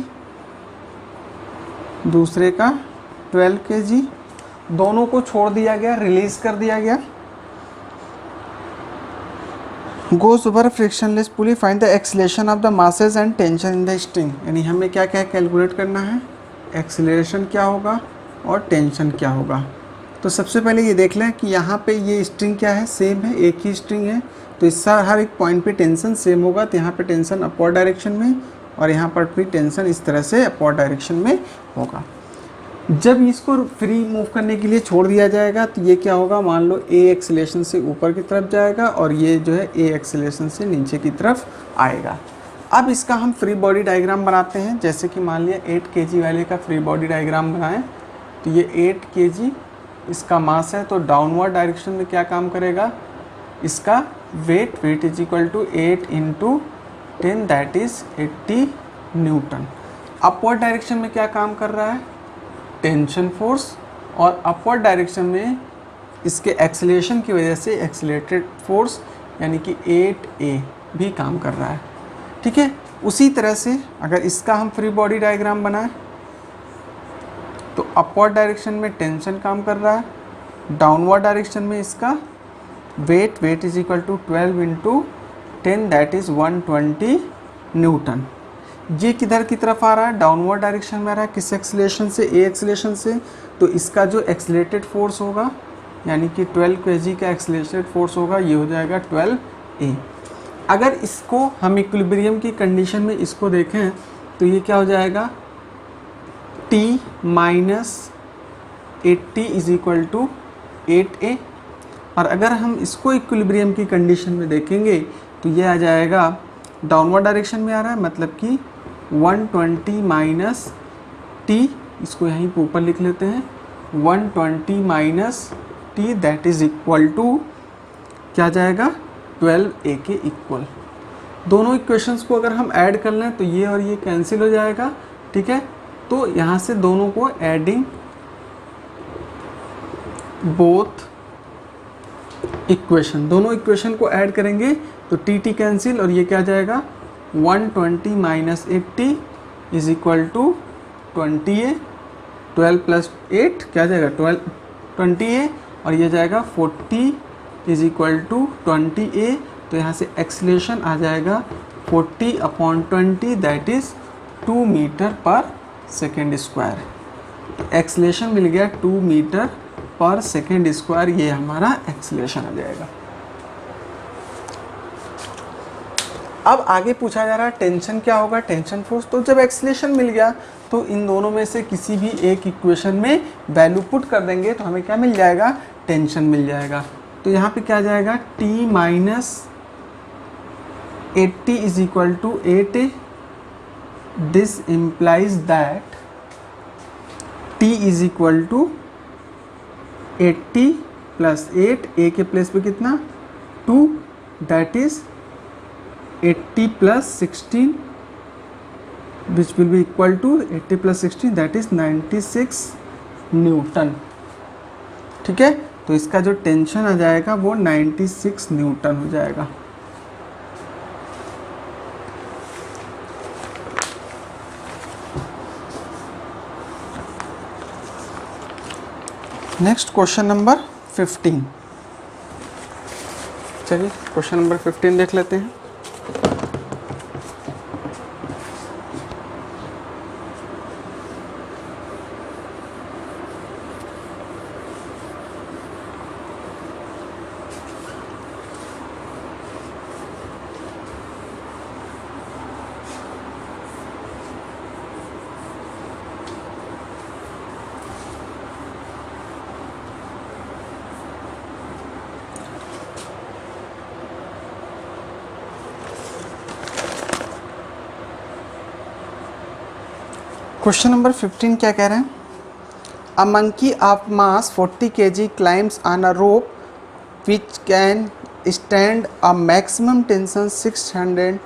दूसरे का 12 kg। दोनों को छोड़ दिया गया, रिलीज कर दिया गया। Goes over frictionless pulley, find the acceleration of the masses and tension in the string. यानी हमें क्या क्या कैलकुलेट करना है। एक्सीलरेशन क्या होगा और टेंशन क्या होगा। तो सबसे पहले ये देख लें कि यहाँ पे ये स्ट्रिंग क्या है, सेम है, एक ही स्ट्रिंग है, तो इसका हर एक पॉइंट पे टेंशन सेम होगा। तो यहाँ पे टेंशन अपवर्ड डायरेक्शन में और यहाँ पर भी टेंशन इस तरह से अपवर्ड डायरेक्शन में होगा। जब इसको फ्री मूव करने के लिए छोड़ दिया जाएगा तो ये क्या होगा, मान लो ए एक्सीलरेशन से ऊपर की तरफ जाएगा और ये जो है ए एक्सीलरेशन से नीचे की तरफ आएगा। अब इसका हम फ्री बॉडी डायग्राम बनाते हैं। जैसे कि मान लिया 8 kg वाले का फ्री बॉडी डायग्राम बनाएं, तो ये 8 kg इसका मास है, तो डाउनवर्ड डायरेक्शन में क्या काम करेगा, इसका weight is equal to 8 into 10 that is 80 newton. Upward direction में क्या काम कर रहा है, टेंशन फोर्स, और अपवर्ड डायरेक्शन में इसके एक्सीलरेशन की वजह से एक्सीलरेटेड फोर्स यानी कि 8a भी काम कर रहा है। ठीक है, उसी तरह से अगर इसका हम फ्री बॉडी डायग्राम बनाएं तो अपवर्ड डायरेक्शन में टेंशन काम कर रहा है, डाउनवर्ड डायरेक्शन में इसका weight is equal to 12 into 10 that is 120 newton. ये किधर की तरफ आ रहा है, डाउनवर्ड डायरेक्शन में आ रहा है, किस एक्सीलरेशन से, ए एक्सीलरेशन से, तो इसका जो एक्सीलरेटेड फोर्स होगा यानी कि 12 kg का एक्सीलरेटेड फोर्स होगा, ये हो जाएगा 12a। अगर इसको हम इक्विलिब्रियम की कंडीशन में इसको देखें तो ये क्या हो जाएगा, t minus 80 is equal to 8a। और अगर हम इसको इक्विलिब्रियम की कंडीशन में देखेंगे तो ये आ जाएगा, डाउनवर्ड डायरेक्शन में आ रहा है, मतलब कि 120 माइनस टी, इसको यहीं पे ऊपर लिख लेते हैं, 120 minus T that is equal to क्या जाएगा, 12a के इक्वल। दोनों इक्वेशंस को अगर हम ऐड कर लें तो ये और ये कैंसिल हो जाएगा। ठीक है, तो यहाँ से दोनों को एडिंग बोथ इक्वेशन, दोनों इक्वेशन को ऐड करेंगे तो टी कैंसिल और ये क्या जाएगा, 120 minus 80 is equal to 20a, 12 plus 8 क्या जाएगा, 20a, और ये जाएगा 40 इज इक्वल टू 20a। तो यहाँ से एक्सीलरेशन आ जाएगा 40/20 that is 2 metre per second square. Acceleration मिल गया 2 मीटर पर सेकेंड स्क्वायर, ये हमारा एक्सीलरेशन आ जाएगा। अब आगे पूछा जा रहा है टेंशन क्या होगा, टेंशन फोर्स। तो जब एक्सीलरेशन मिल गया तो इन दोनों में से किसी भी एक इक्वेशन में वैल्यू पुट कर देंगे तो हमें क्या मिल जाएगा, टेंशन मिल जाएगा। तो यहाँ पे क्या जाएगा, t minus 80 is equal to 8a। This implies that t is equal to 80 plus 8, a के प्लेस पे कितना 2, that is 80 plus 16 which will be equal to 80 plus 16 that is 96 newton. ठीक है, तो इसका जो टेंशन आ जाएगा वो 96 न्यूटन हो जाएगा। Next question number 15। चलिए क्वेश्चन नंबर 15 देख लेते हैं। क्वेश्चन नंबर 15 क्या कह रहे हैं, a monkey of mass 40 kg climbs on a rope which can stand a maximum tension 600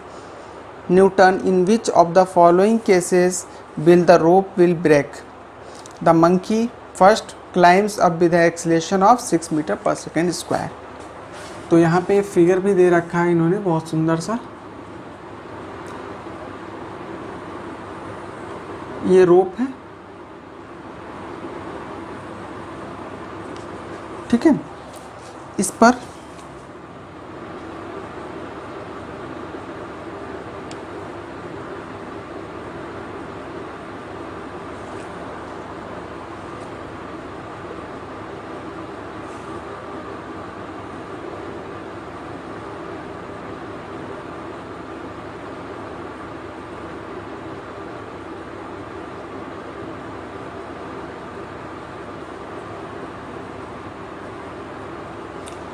newton. In which of the following cases will the rope will break. The monkey first climbs up with acceleration of 6 metre per second square. तो यहाँ पे figure भी दे रखा है इन्होंने बहुत सुंदर सा, ये रोप है। ठीक है, इस पर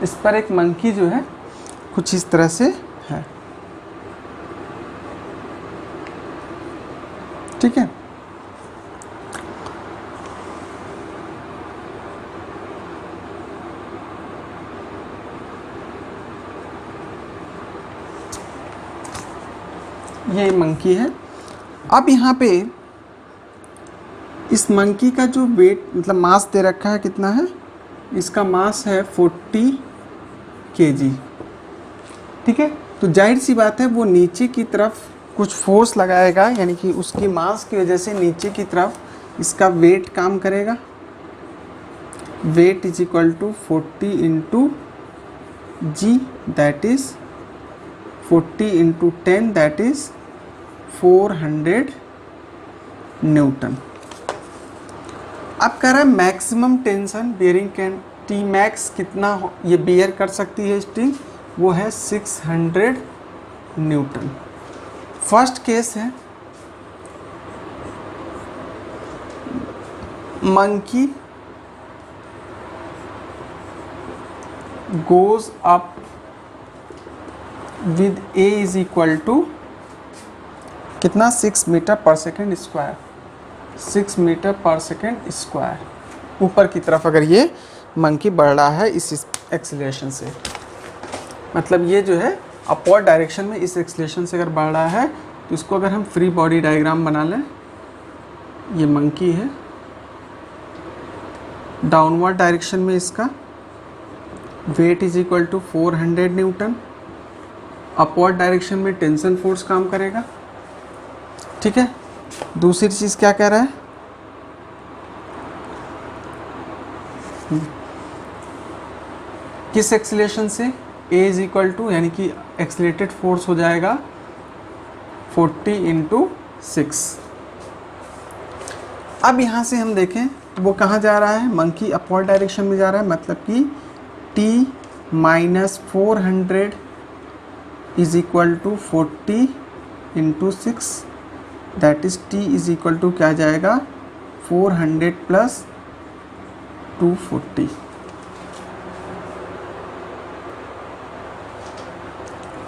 इस पर एक मंकी जो है कुछ इस तरह से है, ठीक है। ये मंकी है। अब यहाँ पे इस मंकी का जो वेट मतलब मास दे रखा है कितना है, इसका मास है 40 kg, ठीक है। तो जाहिर सी बात है वो नीचे की तरफ कुछ फोर्स लगाएगा, यानी कि उसकी मास की वजह से नीचे की तरफ इसका वेट काम करेगा। Weight is equal to 40 into ji, that is 40 into 10, that is 400 newton. अब कह रहा है maximum tension bearing can T max कितना ये बियर कर सकती है स्ट्रिंग, वो है 600 न्यूटन। फर्स्ट केस है monkey goes up with a is equal to कितना 6 metre per second square, 6 metre per second square ऊपर की तरफ अगर ये मंकी बढ़ रहा है इस एक्सीलरेशन से, मतलब ये जो है अपवर्ड डायरेक्शन में इस एक्सीलरेशन से अगर बढ़ रहा है, तो इसको अगर हम फ्री बॉडी डायग्राम बना लें, ये मंकी है, डाउनवर्ड डायरेक्शन में इसका weight is equal to 400 newton, upward direction में टेंशन फोर्स काम करेगा, ठीक है। दूसरी चीज़ क्या कह रहा है, किस एक्सीलरेशन से, a इज इक्वल टू यानी कि एक्सीलरेटेड फोर्स हो जाएगा 40 इंटू 6। अब यहाँ से हम देखें वो कहाँ जा रहा है, मंकी अपवर्ड डायरेक्शन में जा रहा है, मतलब कि t minus 400 is equal to 40 into 6, that is t is equal to क्या जाएगा 400 प्लस 240।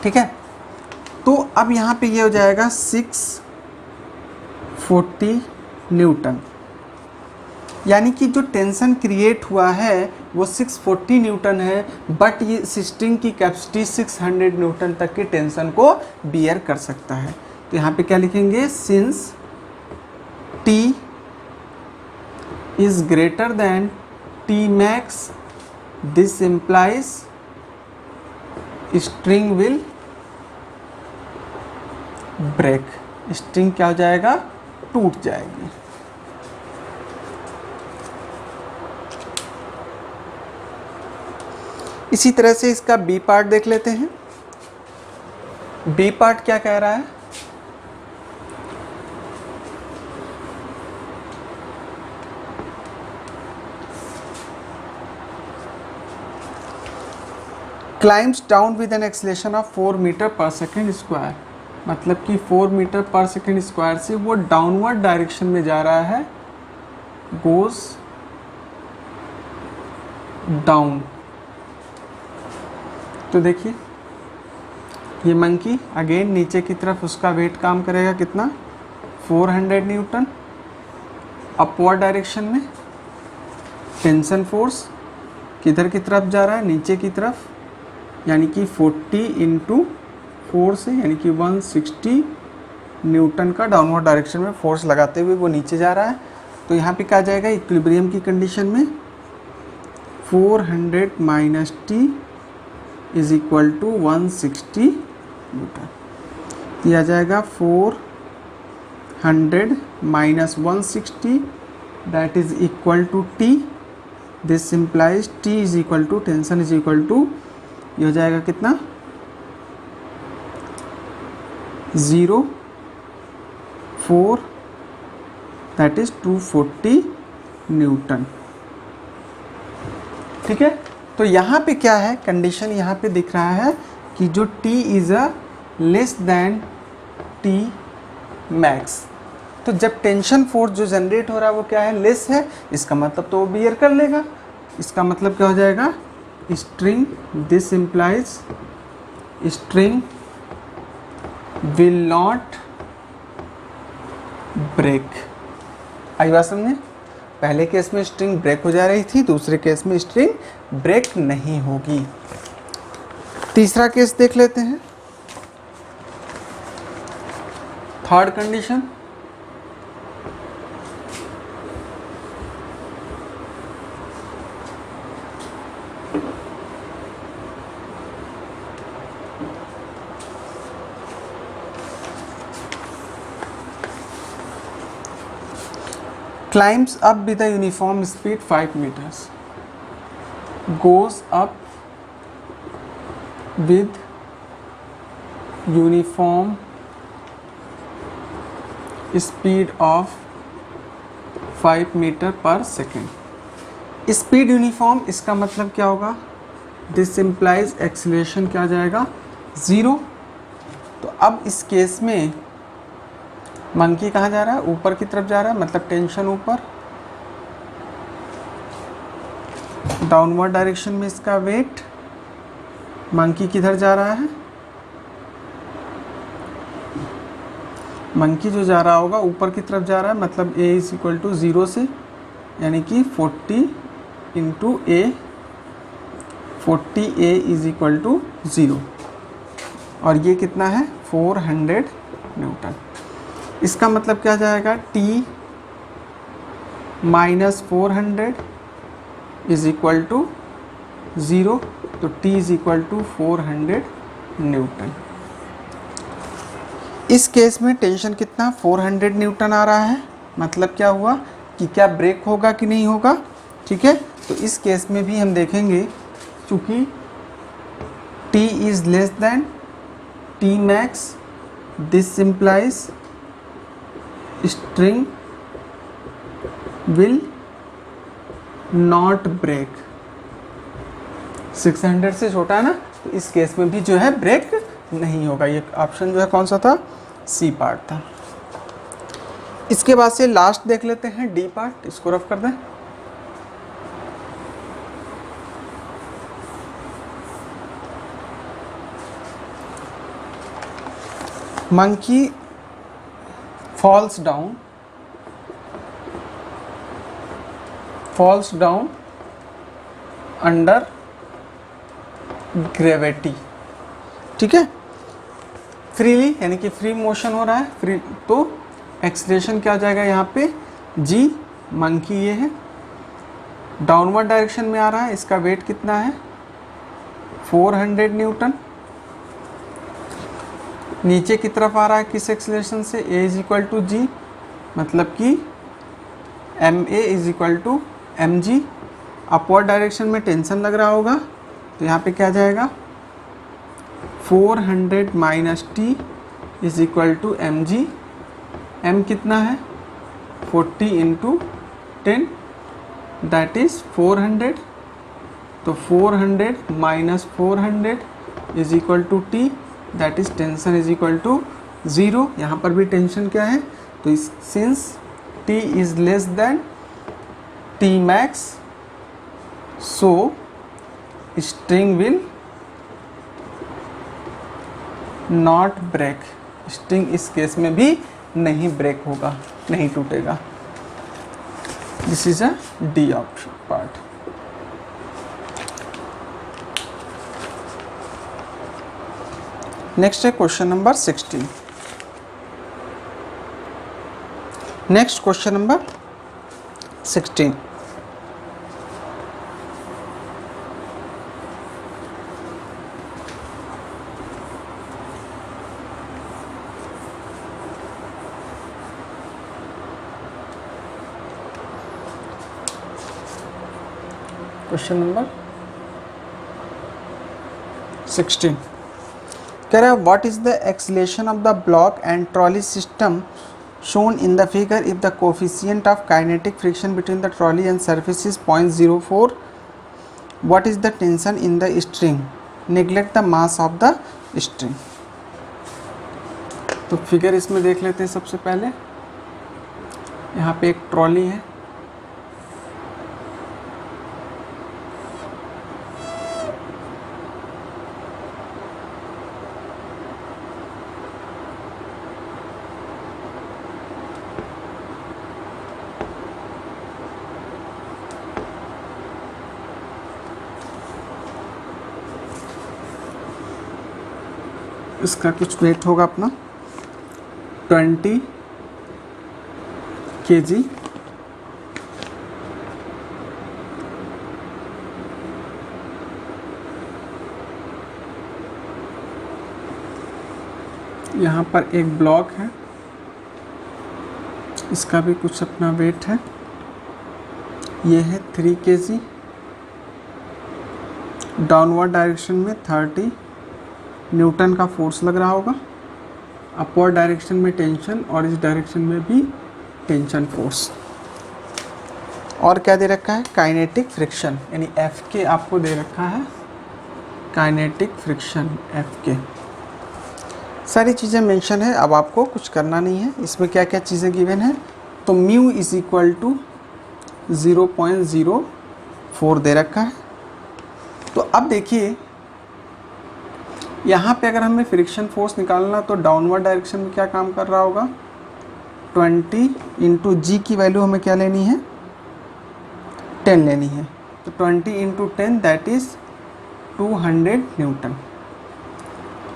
ठीक है, तो अब यहाँ पे ये हो जाएगा 640 न्यूटन, यानी कि जो टेंशन क्रिएट हुआ है वो 640 न्यूटन है, बट ये स्ट्रिंग की कैपेसिटी 600 न्यूटन तक के टेंशन को बियर कर सकता है। तो यहाँ पे क्या लिखेंगे, since T is greater than T max this implies string will break, string क्या हो जाएगा, टूट जाएगी। इसी तरह से इसका बी पार्ट देख लेते हैं। बी पार्ट क्या कह रहा है, climbs down with an acceleration of 4 metre per second square, मतलब कि 4 मीटर पर सेकेंड स्क्वायर से वो डाउनवर्ड डायरेक्शन में जा रहा है, गोज डाउन। तो देखिए ये मंकी अगेन नीचे की तरफ उसका वेट काम करेगा कितना 400 न्यूटन, अपवर्ड डायरेक्शन में टेंशन फोर्स किधर की तरफ जा रहा है, नीचे की तरफ, यानी कि 40 इंटू 4 से यानी कि 160 न्यूटन का डाउनवर्ड डायरेक्शन में फोर्स लगाते हुए वो नीचे जा रहा है। तो यहाँ पे क्या जाएगा, इक्विलिब्रियम की कंडीशन में 400 minus T is equal to 160 newton, दिया जाएगा 400 minus 160 that is equal to T, this implies T is equal to tension is equal to, ये हो जाएगा कितना 0.4 दैट इज 240 न्यूटन। ठीक है, तो यहाँ पे क्या है कंडीशन, यहाँ पे दिख रहा है कि जो T is a less than T max, तो जब टेंशन फोर्स जो जनरेट हो रहा है वो क्या है, लेस है, इसका मतलब तो वो बियर कर लेगा, इसका मतलब क्या हो जाएगा string, this implies string will not break। आई बात समझे? पहले केस में स्ट्रिंग ब्रेक हो जा रही थी, दूसरे केस में स्ट्रिंग ब्रेक नहीं होगी। तीसरा केस देख लेते हैं। Third condition, climbs up with a uniform speed 5 meters, goes up with uniform speed of 5 metre per second. Speed uniform, इसका मतलब क्या होगा? दिस इम्प्लाइज एक्सीलरेशन क्या आ जाएगा? 0। तो अब इस केस में मंकी कहाँ जा रहा है? ऊपर की तरफ जा रहा है, मतलब टेंशन ऊपर। डाउनवर्ड डायरेक्शन में इसका वेट, मंकी किधर जा रहा है? मंकी जो जा रहा होगा ऊपर की तरफ जा रहा है, मतलब a इज इक्वल टू 0 से, यानी कि 40 into a, 40a is equal to 0, और ये कितना है? 400 न्यूटन। इसका मतलब क्या जाएगा? t minus 400 is equal to 0, तो t is equal to 400 newton. इस केस में टेंशन कितना? 400 न्यूटन आ रहा है। मतलब क्या हुआ कि क्या ब्रेक होगा कि नहीं होगा? ठीक है, तो इस केस में भी हम देखेंगे, चूँकि t is less than t max, this implies string will not break। 600 से छोटा है ना, तो इस केस में भी जो है ब्रेक नहीं होगा। ये ऑप्शन जो है कौन सा था? सी पार्ट था। इसके बाद से लास्ट देख लेते हैं, डी पार्ट। इसको रफ कर दें। Monkey falls down under gravity। ठीक है, फ्रीली, यानी कि फ्री मोशन हो रहा है, फ्री, तो एक्सीलरेशन क्या आ जाएगा यहाँ पे? g, मंकी ये है, डाउनवर्ड डायरेक्शन में आ रहा है, इसका वेट कितना है? 400 न्यूटन। नीचे की तरफ आ रहा है किस एक्सीलरेशन से? a is equal to G, मतलब कि ma is equal to mg। Upward direction में टेंशन लग रहा होगा, तो यहाँ पे क्या जाएगा? 400 minus T is equal to mg। m कितना है? 40 इंटू 10, दैट इज 400। तो 400 minus 400 is equal to T, that is tension is equal to 0। यहाँ पर भी टेंशन क्या है? तो since t is less than t max, so string will not break. String इस केस में भी नहीं ब्रेक होगा, नहीं टूटेगा। This is a D option part. Next है question number 16। Next question number 16। Question number 16 कह रहा है what is the acceleration of the block and trolley system shown in the figure if the coefficient of kinetic friction between the trolley and surface is 0.04? What is the tension in the string? Neglect the mass of the string। तो figure इसमें देख लेते हैं। सबसे पहले यहाँ पे एक ट्रॉली है, इसका कुछ वेट होगा अपना 20 kg। यहाँ पर एक ब्लॉक है, इसका भी कुछ अपना वेट है, ये है 3 kg। डाउनवर्ड डायरेक्शन में 30 न्यूटन का फोर्स लग रहा होगा, अपवर्ड डायरेक्शन में टेंशन और इस डायरेक्शन में भी टेंशन फोर्स। और क्या दे रखा है? काइनेटिक फ्रिक्शन, यानी एफ के आपको दे रखा है, काइनेटिक फ्रिक्शन एफ के। सारी चीज़ें मेंशन है, अब आपको कुछ करना नहीं है। इसमें क्या क्या चीज़ें गिवन है, तो म्यू इज इक्वल टू 0.04 दे रखा है। तो अब देखिए यहाँ पे अगर हमें फ्रिक्शन फोर्स निकालना तो डाउनवर्ड डायरेक्शन में क्या काम कर रहा होगा, 20 इंटू जी की वैल्यू हमें क्या लेनी है, 10 लेनी है। तो 20 into 10 that is 200 Newton.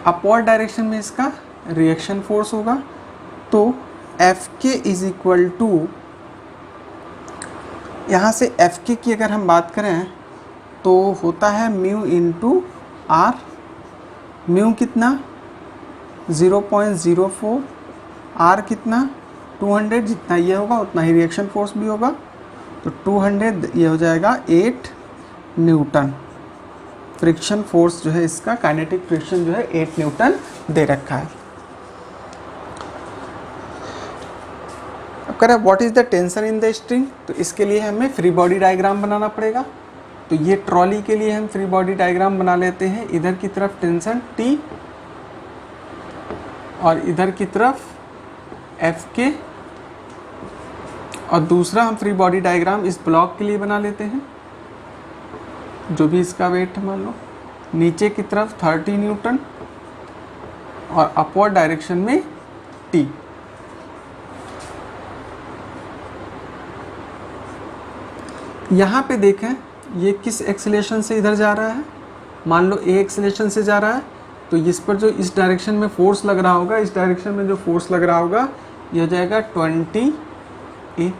Upward direction में इसका रिएक्शन फोर्स होगा, तो F K is equal to, यहाँ से एफ के की अगर हम बात करें तो होता है म्यू इंटू आर। म्यू कितना 0.04, आर कितना 200, जितना ये होगा उतना ही रिएक्शन फोर्स भी होगा, तो 200 ये हो जाएगा 8 न्यूटन। फ्रिक्शन फोर्स जो है इसका, काइनेटिक फ्रिक्शन जो है 8 न्यूटन दे रखा है। अब करें what is the tension in the string, तो इसके लिए हमें फ्री बॉडी डायग्राम बनाना पड़ेगा। तो ये ट्रॉली के लिए हम फ्री बॉडी डायग्राम बना लेते हैं। इधर की तरफ टेंशन T और इधर की तरफ एफ के, और दूसरा हम फ्री बॉडी डायग्राम इस ब्लॉक के लिए बना लेते हैं, जो भी इसका वेट है मान लो। नीचे की तरफ 30 न्यूटन और अपवर्ड डायरेक्शन में T। यहाँ पे देखें ये किस एक्सेलेरेशन से इधर जा रहा है, मान लो ए एक्सेलेरेशन से जा रहा है, तो इस पर जो इस डायरेक्शन में फोर्स लग रहा होगा, इस डायरेक्शन में जो फोर्स लग रहा होगा ये हो जाएगा 20 ए।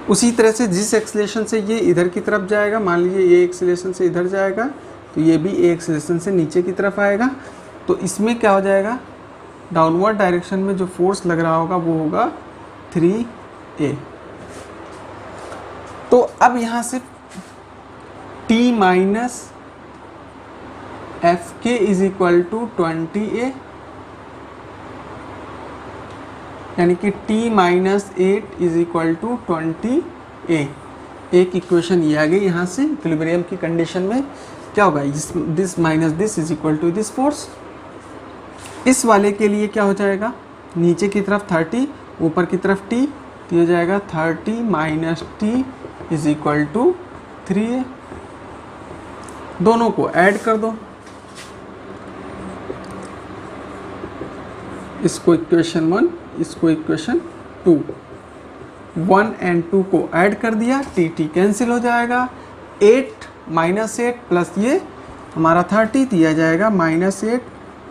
उसी तरह से जिस एक्सेलेरेशन से ये इधर की तरफ जाएगा, मान लीजिए ए एक्सेलेरेशन से इधर जाएगा, तो ये भी ए एक्सेलेरेशन से नीचे की तरफ आएगा, तो इसमें क्या हो जाएगा, डाउनवर्ड डायरेक्शन में जो फोर्स लग रहा होगा वो होगा 3a। तो अब यहाँ से T minus F K is equal to 20a, यानी कि T minus 8 is equal to 20a। एक इक्वेशन ये आ गई। यहाँ से इक्विलिब्रियम की कंडीशन में क्या होगा, this minus this is equal to this force. इस वाले के लिए क्या हो जाएगा, नीचे की तरफ 30, ऊपर की तरफ T, तो हो जाएगा 30 minus T is equal to 3a। दोनों को ऐड कर दो, इसको इक्वेशन 1, इसको इक्वेशन 2। 1 एंड 2 को ऐड कर दिया, टी टी कैंसिल हो जाएगा। 8 माइनस 8 प्लस ये हमारा 30 दिया जाएगा, minus 8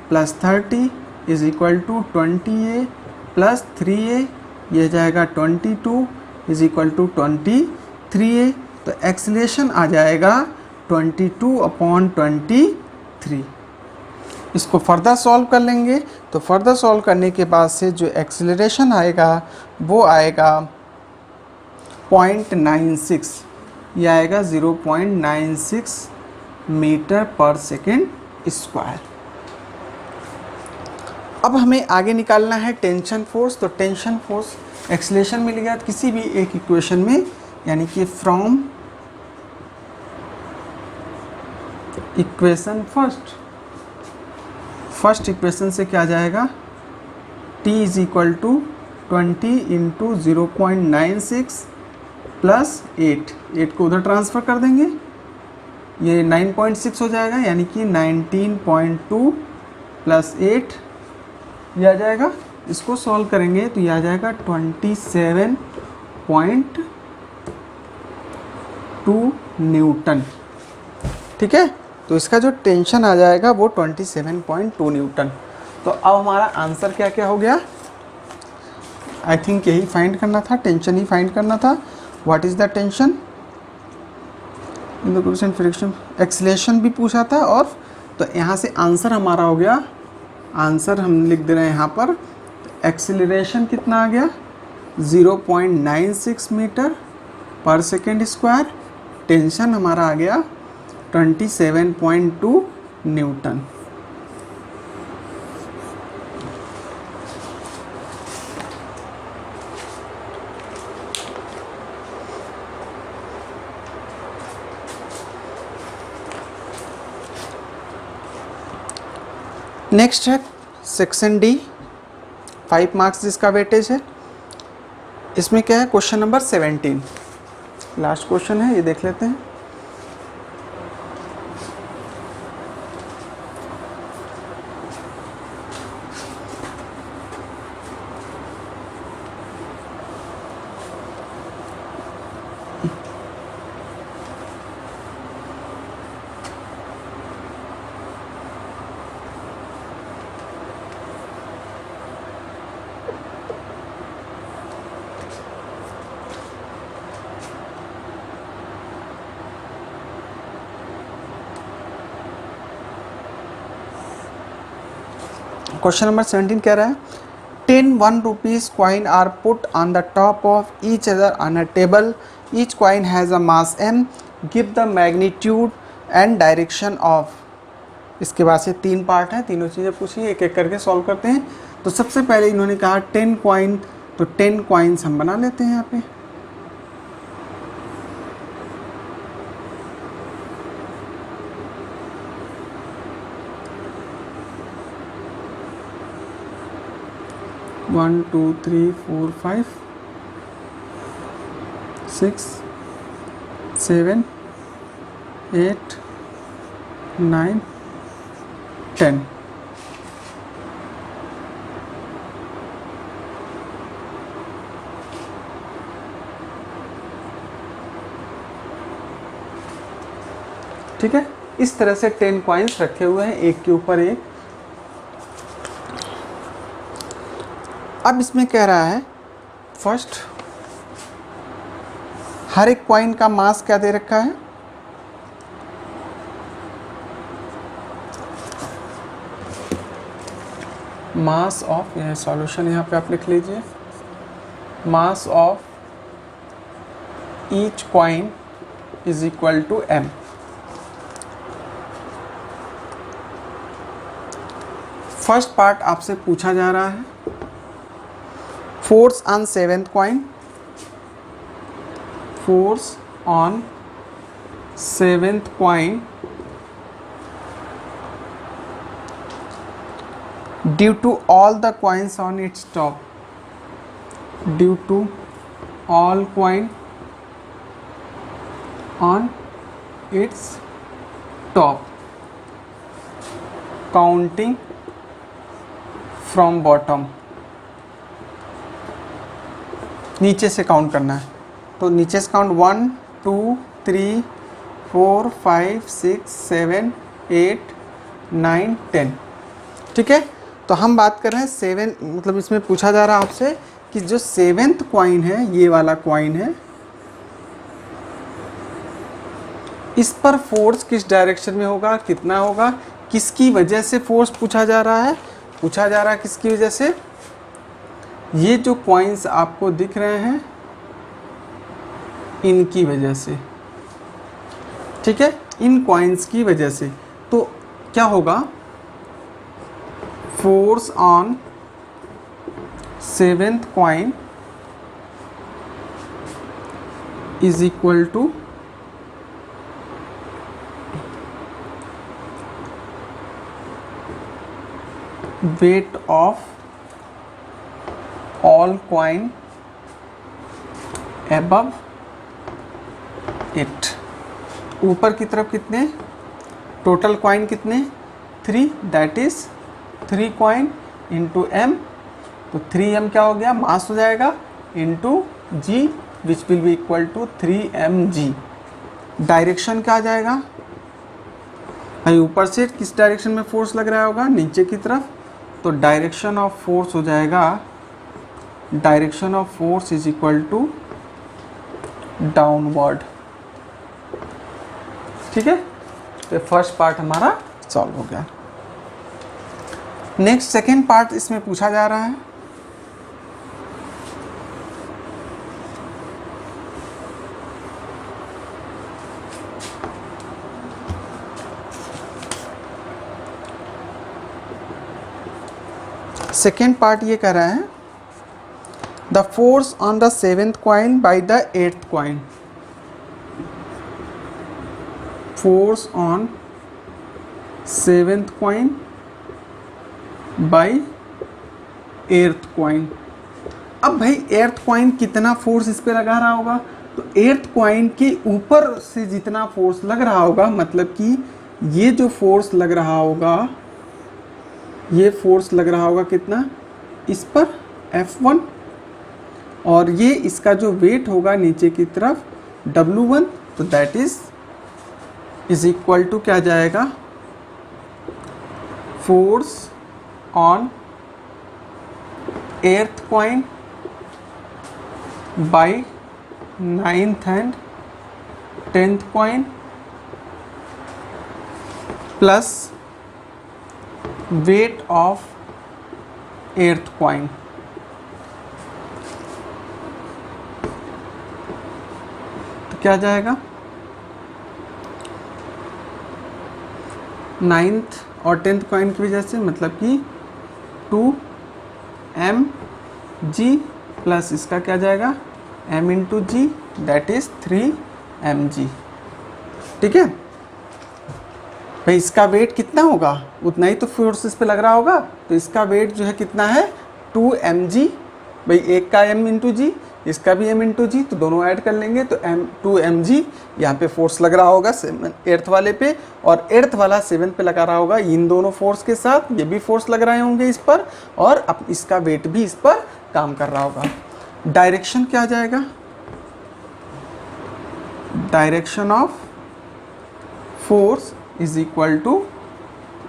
plus 30 is equal to 20a plus 3a, यह जाएगा 22 इज इक्वल टू 23a। तो एक्सीलरेशन आ जाएगा 22/23। इसको फर्दर सॉल्व कर लेंगे, तो फर्दर सॉल्व करने के बाद से जो एक्सीलरेशन आएगा वो आएगा 0.96, ये आएगा 0.96 मीटर पर सेकेंड स्क्वायर। अब हमें आगे निकालना है टेंशन फोर्स। तो टेंशन फोर्स एक्सीलरेशन मिल गया किसी भी एक इक्वेशन में, यानी कि फ्रॉम इक्वेशन फर्स्ट इक्वेशन से क्या जाएगा, T is equal to 20 into 0.96 plus 8 को उधर ट्रांसफ़र कर देंगे, ये 9.6 हो जाएगा, यानी कि 19.2 प्लस 8 ये आ जाएगा। इसको सॉल्व करेंगे तो ये आ जाएगा 27.2 न्यूटन। ठीक है, तो तो इसका जो टेंशन आ जाएगा वो 27.2 न्यूटन। तो अब हमारा आंसर क्या क्या हो गया, आई थिंक यही फाइंड करना था, टेंशन ही फाइंड करना था। What is the tension in the question, friction, acceleration भी पूछा था। और तो यहाँ से आंसर हमारा हो गया, आंसर हम लिख दे रहे हैं यहाँ पर, एक्सीलरेशन कितना आ गया 0.96 metre per second square, tension हमारा आ गया 27.2 न्यूटन। नेक्स्ट है सेक्शन डी, 5 मार्क्स जिसका वेटेज है। इसमें क्या है, क्वेश्चन नंबर 17, लास्ट क्वेश्चन है, ये देख लेते हैं। क्वेश्चन नंबर 17 कह रहा है 10 1 rupees coin are put on the top of each other on a table. Each coin has a mass m. Give the magnitude and direction of. इसके बाद से 3 पार्ट हैं, तीनों चीज़ें पूछी, एक एक करके सॉल्व करते हैं। तो सबसे पहले इन्होंने कहा 10 कॉइन, तो 10 कॉइन्स हम बना लेते हैं यहाँ पे। वन 2 3 4 5 6 7 8 9 10। ठीक है, इस तरह से 10 कॉइन्स रखे हुए हैं एक के ऊपर एक। अब इसमें कह रहा है फर्स्ट, हर एक कॉइन का मास क्या दे रखा है, मास ऑफ, यह सॉल्यूशन यहाँ पे आप लिख लीजिए, mass of each coin is equal to m। First part आपसे पूछा जा रहा है force on 7th coin, force on 7th coin due to all the coins on its top, due to all coin on its top, counting from bottom, नीचे से count करना है। तो नीचे से काउंट 1 2 3 4 5 6 7 8 9 10। ठीक है, तो हम बात कर रहे हैं 7, मतलब इसमें पूछा जा रहा है आपसे कि जो 7th कॉइन है, ये वाला कॉइन है, इस पर फोर्स किस डायरेक्शन में होगा, कितना होगा, किसकी वजह से फोर्स पूछा जा रहा है, पूछा जा रहा है किसकी वजह से, ये जो कॉइन्स आपको दिख रहे हैं इनकी वजह से। ठीक है, इन कॉइन्स की वजह से। तो क्या होगा, force on 7th coin is equal to weight of all coin above it. ऊपर की तरफ कितने, टोटल कॉइन कितने 3, that is 3 coin into m। तो 3m क्या हो गया, मास हो जाएगा, into g which will be equal to 3mg। Direction क्या आ जाएगा, भाई ऊपर से किस डायरेक्शन में फोर्स लग रहा होगा, नीचे की तरफ, तो डायरेक्शन ऑफ फोर्स हो जाएगा, direction of force is equal to downward. ठीक है, तो फर्स्ट पार्ट हमारा सॉल्व हो गया। नेक्स्ट सेकेंड पार्ट इसमें पूछा जा रहा है, सेकेंड पार्ट ये कह रहा है the force on the 7th coin by the 8th coin. Force on 7th coin by 8th coin. अब भाई 8th कॉइन कितना फोर्स इस पे लगा रहा होगा, तो 8th कॉइन के ऊपर से जितना फोर्स लग रहा होगा, मतलब कि ये जो फोर्स लग रहा होगा, ये फोर्स लग रहा होगा कितना इस पर F1, और ये इसका जो वेट होगा नीचे की तरफ W1, तो दैट इज इक्वल टू क्या जाएगा, force on 8th coin by 9th and 10th coin plus weight of 8th coin. तो क्या जाएगा, 9th और 10th कॉइन की वजह से, मतलब कि 2mg प्लस इसका क्या जाएगा m into ji, that is 3mg। ठीक है भाई, इसका वेट कितना होगा, उतना ही तो फोर्स इस पे लग रहा होगा, तो इसका वेट जो है कितना है 2mg। भाई एक का m इंटू जी, इसका भी m इंटू जी, तो दोनों ऐड कर लेंगे तो 2mg यहाँ पे फोर्स लग रहा होगा 8th वाले पे, और 8th वाला 7th पे लगा रहा होगा। इन दोनों फोर्स के साथ ये भी फोर्स लग रहे होंगे इस पर, और अब इसका वेट भी इस पर काम कर रहा होगा। डायरेक्शन क्या आ जाएगा, direction of force is equal to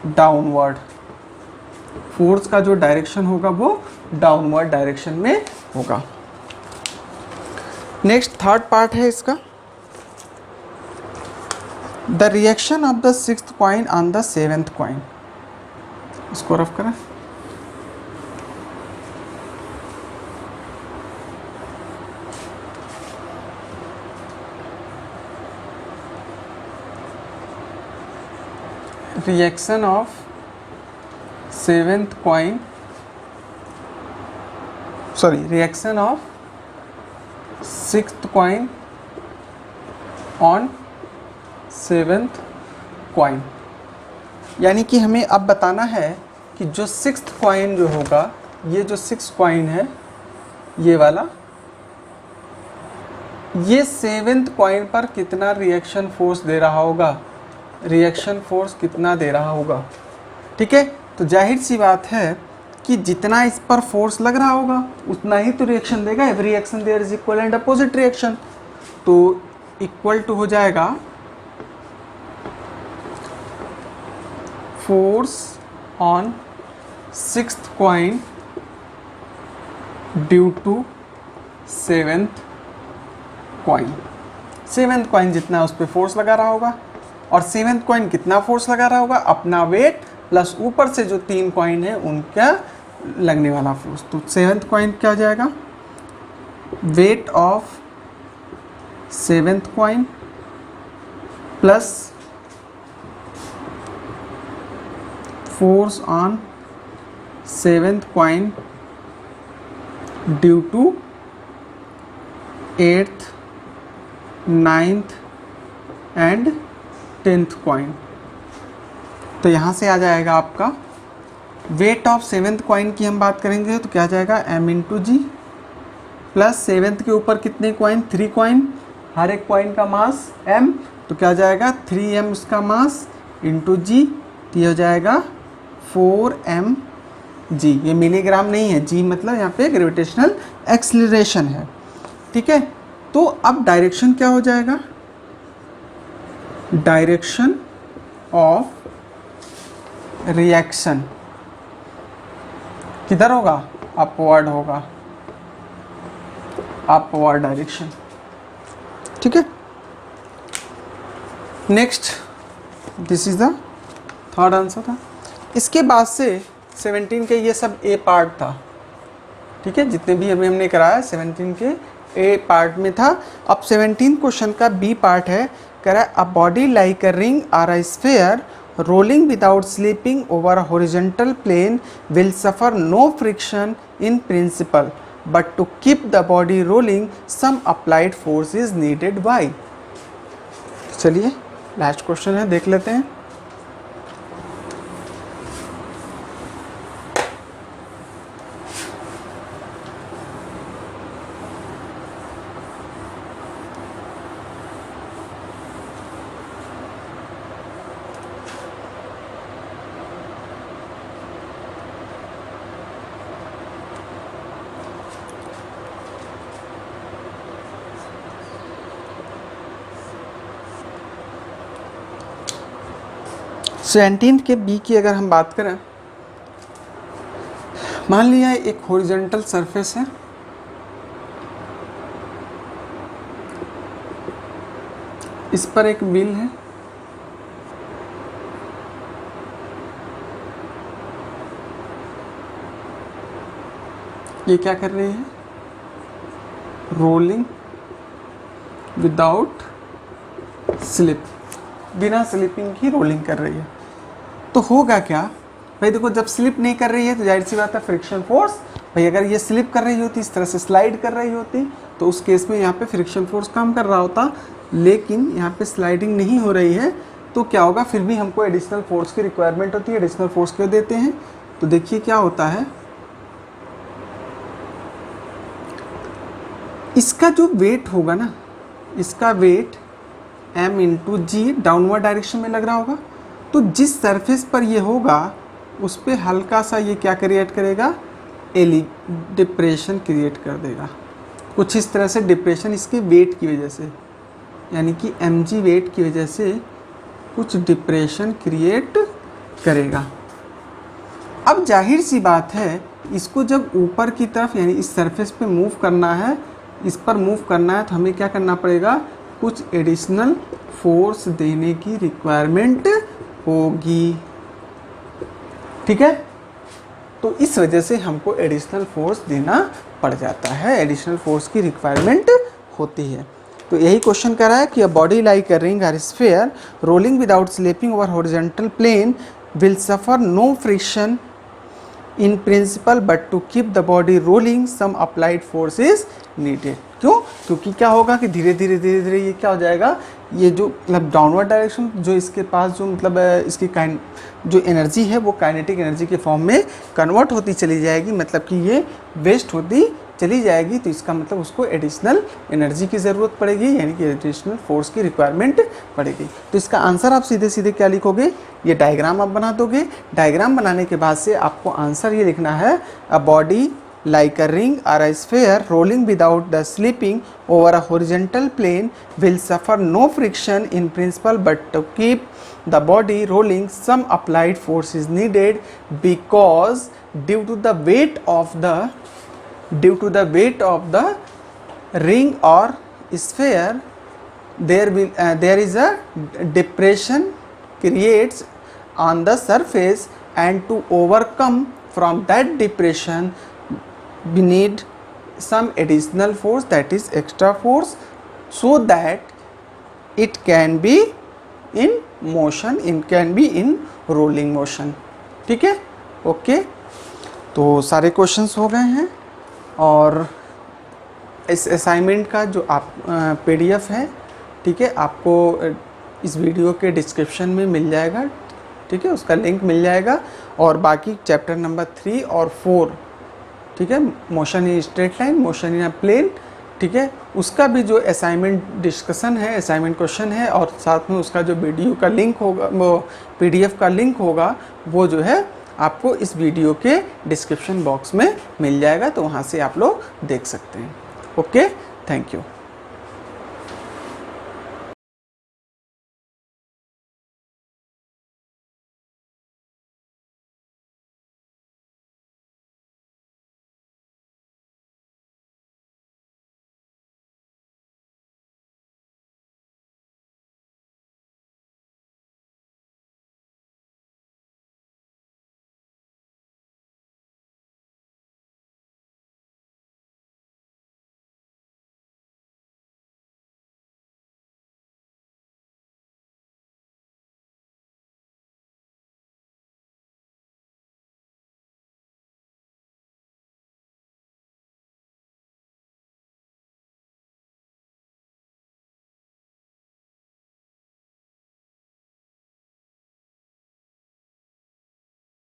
downward. Force का जो डायरेक्शन होगा वो डाउनवर्ड डायरेक्शन में होगा। नेक्स्ट थर्ड पार्ट है इसका, the reaction of the 6th coin on the 7th coin. इसको रफ करें, reaction of 7th coin, sorry reaction of 6th coin on 7th coin. यानी कि हमें अब बताना है कि जो 6th कॉइन जो होगा, ये जो 6th कॉइन है ये वाला, ये 7th कॉइन पर कितना रिएक्शन फोर्स दे रहा होगा, रिएक्शन फोर्स कितना दे रहा होगा। ठीक है, तो जाहिर सी बात है कि जितना इस पर फोर्स लग रहा होगा उतना ही तो रिएक्शन देगा। Every reaction there is equal and opposite reaction, तो इक्वल टू हो जाएगा force on 6th coin due to 7th coin. 7th coin जितना उस पर फोर्स लगा रहा होगा, और 7th कॉइन कितना फोर्स लगा रहा होगा, अपना वेट प्लस ऊपर से जो 3 कॉइन है उनका लगने वाला फोर्स। तो 7th कॉइन क्या हो जाएगा, weight of 7th coin plus force on 7th coin due to 8th, 9th and 10th coin. तो यहाँ से आ जाएगा आपका वेट ऑफ 7th कॉइन की हम बात करेंगे तो क्या जाएगा m इंटू जी, प्लस 7th के ऊपर कितने कॉइन, 3 कॉइन, हर एक कॉइन का मास m, तो क्या जाएगा 3m उसका मास इंटू जी, तो ये हो जाएगा 4mg। ये मिलीग्राम नहीं है, g मतलब यहाँ पे ग्रेविटेशनल एक्सीलरेशन है। ठीक है, तो अब डायरेक्शन क्या हो जाएगा, डायरेक्शन ऑफ रिएक्शन किधर होगा, अपवर्ड होगा, अपवर्ड डायरेक्शन। ठीक है, next this is the third answer था। इसके बाद से 17 के ये सब ए पार्ट था। ठीक है, जितने भी अभी हमने कराया 17 के ए पार्ट में था। अब 17 क्वेश्चन का बी पार्ट है, कह रहा है a body like a ring और a sphere rolling without slipping over a horizontal plane will suffer no friction in principle, but to keep the body rolling some applied force is needed. Why? चलिए last question है, देख लेते हैं। Seventeen के B की अगर हम बात करें, मान लिया एक हॉरिजॉन्टल सरफेस है, इस पर एक व्हील है, ये क्या कर रही है, रोलिंग विदाउट स्लिप, बिना स्लिपिंग की रोलिंग कर रही है। तो होगा क्या भाई, देखो जब स्लिप नहीं कर रही है तो जाहिर सी बात है फ्रिक्शन फोर्स, भाई अगर ये स्लिप कर रही होती, इस तरह से स्लाइड कर रही होती, तो उस केस में यहाँ पे फ्रिक्शन फोर्स काम कर रहा होता, लेकिन यहाँ पे स्लाइडिंग नहीं हो रही है, तो क्या होगा, फिर भी हमको एडिशनल फोर्स की रिक्वायरमेंट होती है। एडिशनल फोर्स क्यों देते हैं, तो देखिए क्या होता है, इसका जो वेट होगा ना, इसका वेट m इंटू जी डाउनवर्ड डायरेक्शन में लग रहा होगा, तो जिस सरफेस पर ये होगा उस पर हल्का सा ये क्या क्रिएट करेगा, डिप्रेशन क्रिएट कर देगा, कुछ इस तरह से डिप्रेशन इसके वेट की वजह से, यानी कि mg वेट की वजह से कुछ डिप्रेशन क्रिएट करेगा। अब जाहिर सी बात है, इसको जब ऊपर की तरफ यानी इस सरफेस पे मूव करना है, इस पर मूव करना है, तो हमें क्या करना पड़ेगा, कुछ एडिशनल फोर्स देने की रिक्वायरमेंट होगी। ठीक है, तो इस वजह से हमको एडिशनल फोर्स देना पड़ जाता है, एडिशनल फोर्स की रिक्वायरमेंट होती है। तो यही क्वेश्चन कर रहा है कि a body like a ring और sphere rolling without slipping over horizontal plane will suffer no friction in principle, but to keep the body rolling some applied force is needed. क्यों, क्योंकि क्या होगा कि धीरे धीरे ये क्या हो जाएगा, ये जो मतलब डाउनवर्ड डायरेक्शन जो इसके पास जो मतलब इसकी जो एनर्जी है वो काइनेटिक एनर्जी के फॉर्म में कन्वर्ट होती चली जाएगी, मतलब कि ये वेस्ट होती चली जाएगी, तो इसका मतलब उसको एडिशनल एनर्जी की ज़रूरत पड़ेगी, यानी कि एडिशनल फोर्स की रिक्वायरमेंट पड़ेगी। तो इसका आंसर आप सीधे सीधे क्या लिखोगे, ये डायग्राम आप बना दोगे। डायग्राम बनाने के बाद से आपको आंसर ये लिखना है, a body like a ring or a sphere rolling without the slipping over a horizontal plane will suffer no friction in principle, but to keep the body rolling some applied force is needed, because due to the weight of the ring or sphere there is a depression creates on the surface, and to overcome from that depression we need some additional force, that is extra force, so that it can be in motion, it can be in rolling motion। ठीक है, okay. तो सारे questions हो गए हैं, और इस assignment का जो आप PDF है, ठीक है, आपको इस वीडियो के डिस्क्रिप्शन में मिल जाएगा। ठीक है, उसका लिंक मिल जाएगा, और बाकी चैप्टर नंबर 3 और 4, ठीक है, motion in straight line, motion in a plane, ठीक है, उसका भी जो असाइनमेंट डिस्कशन है, असाइनमेंट क्वेश्चन है, और साथ में उसका जो वीडियो का लिंक होगा, वो PDF का लिंक होगा, वो जो है आपको इस वीडियो के डिस्क्रिप्शन बॉक्स में मिल जाएगा, तो वहाँ से आप लोग देख सकते हैं। Okay, thank you.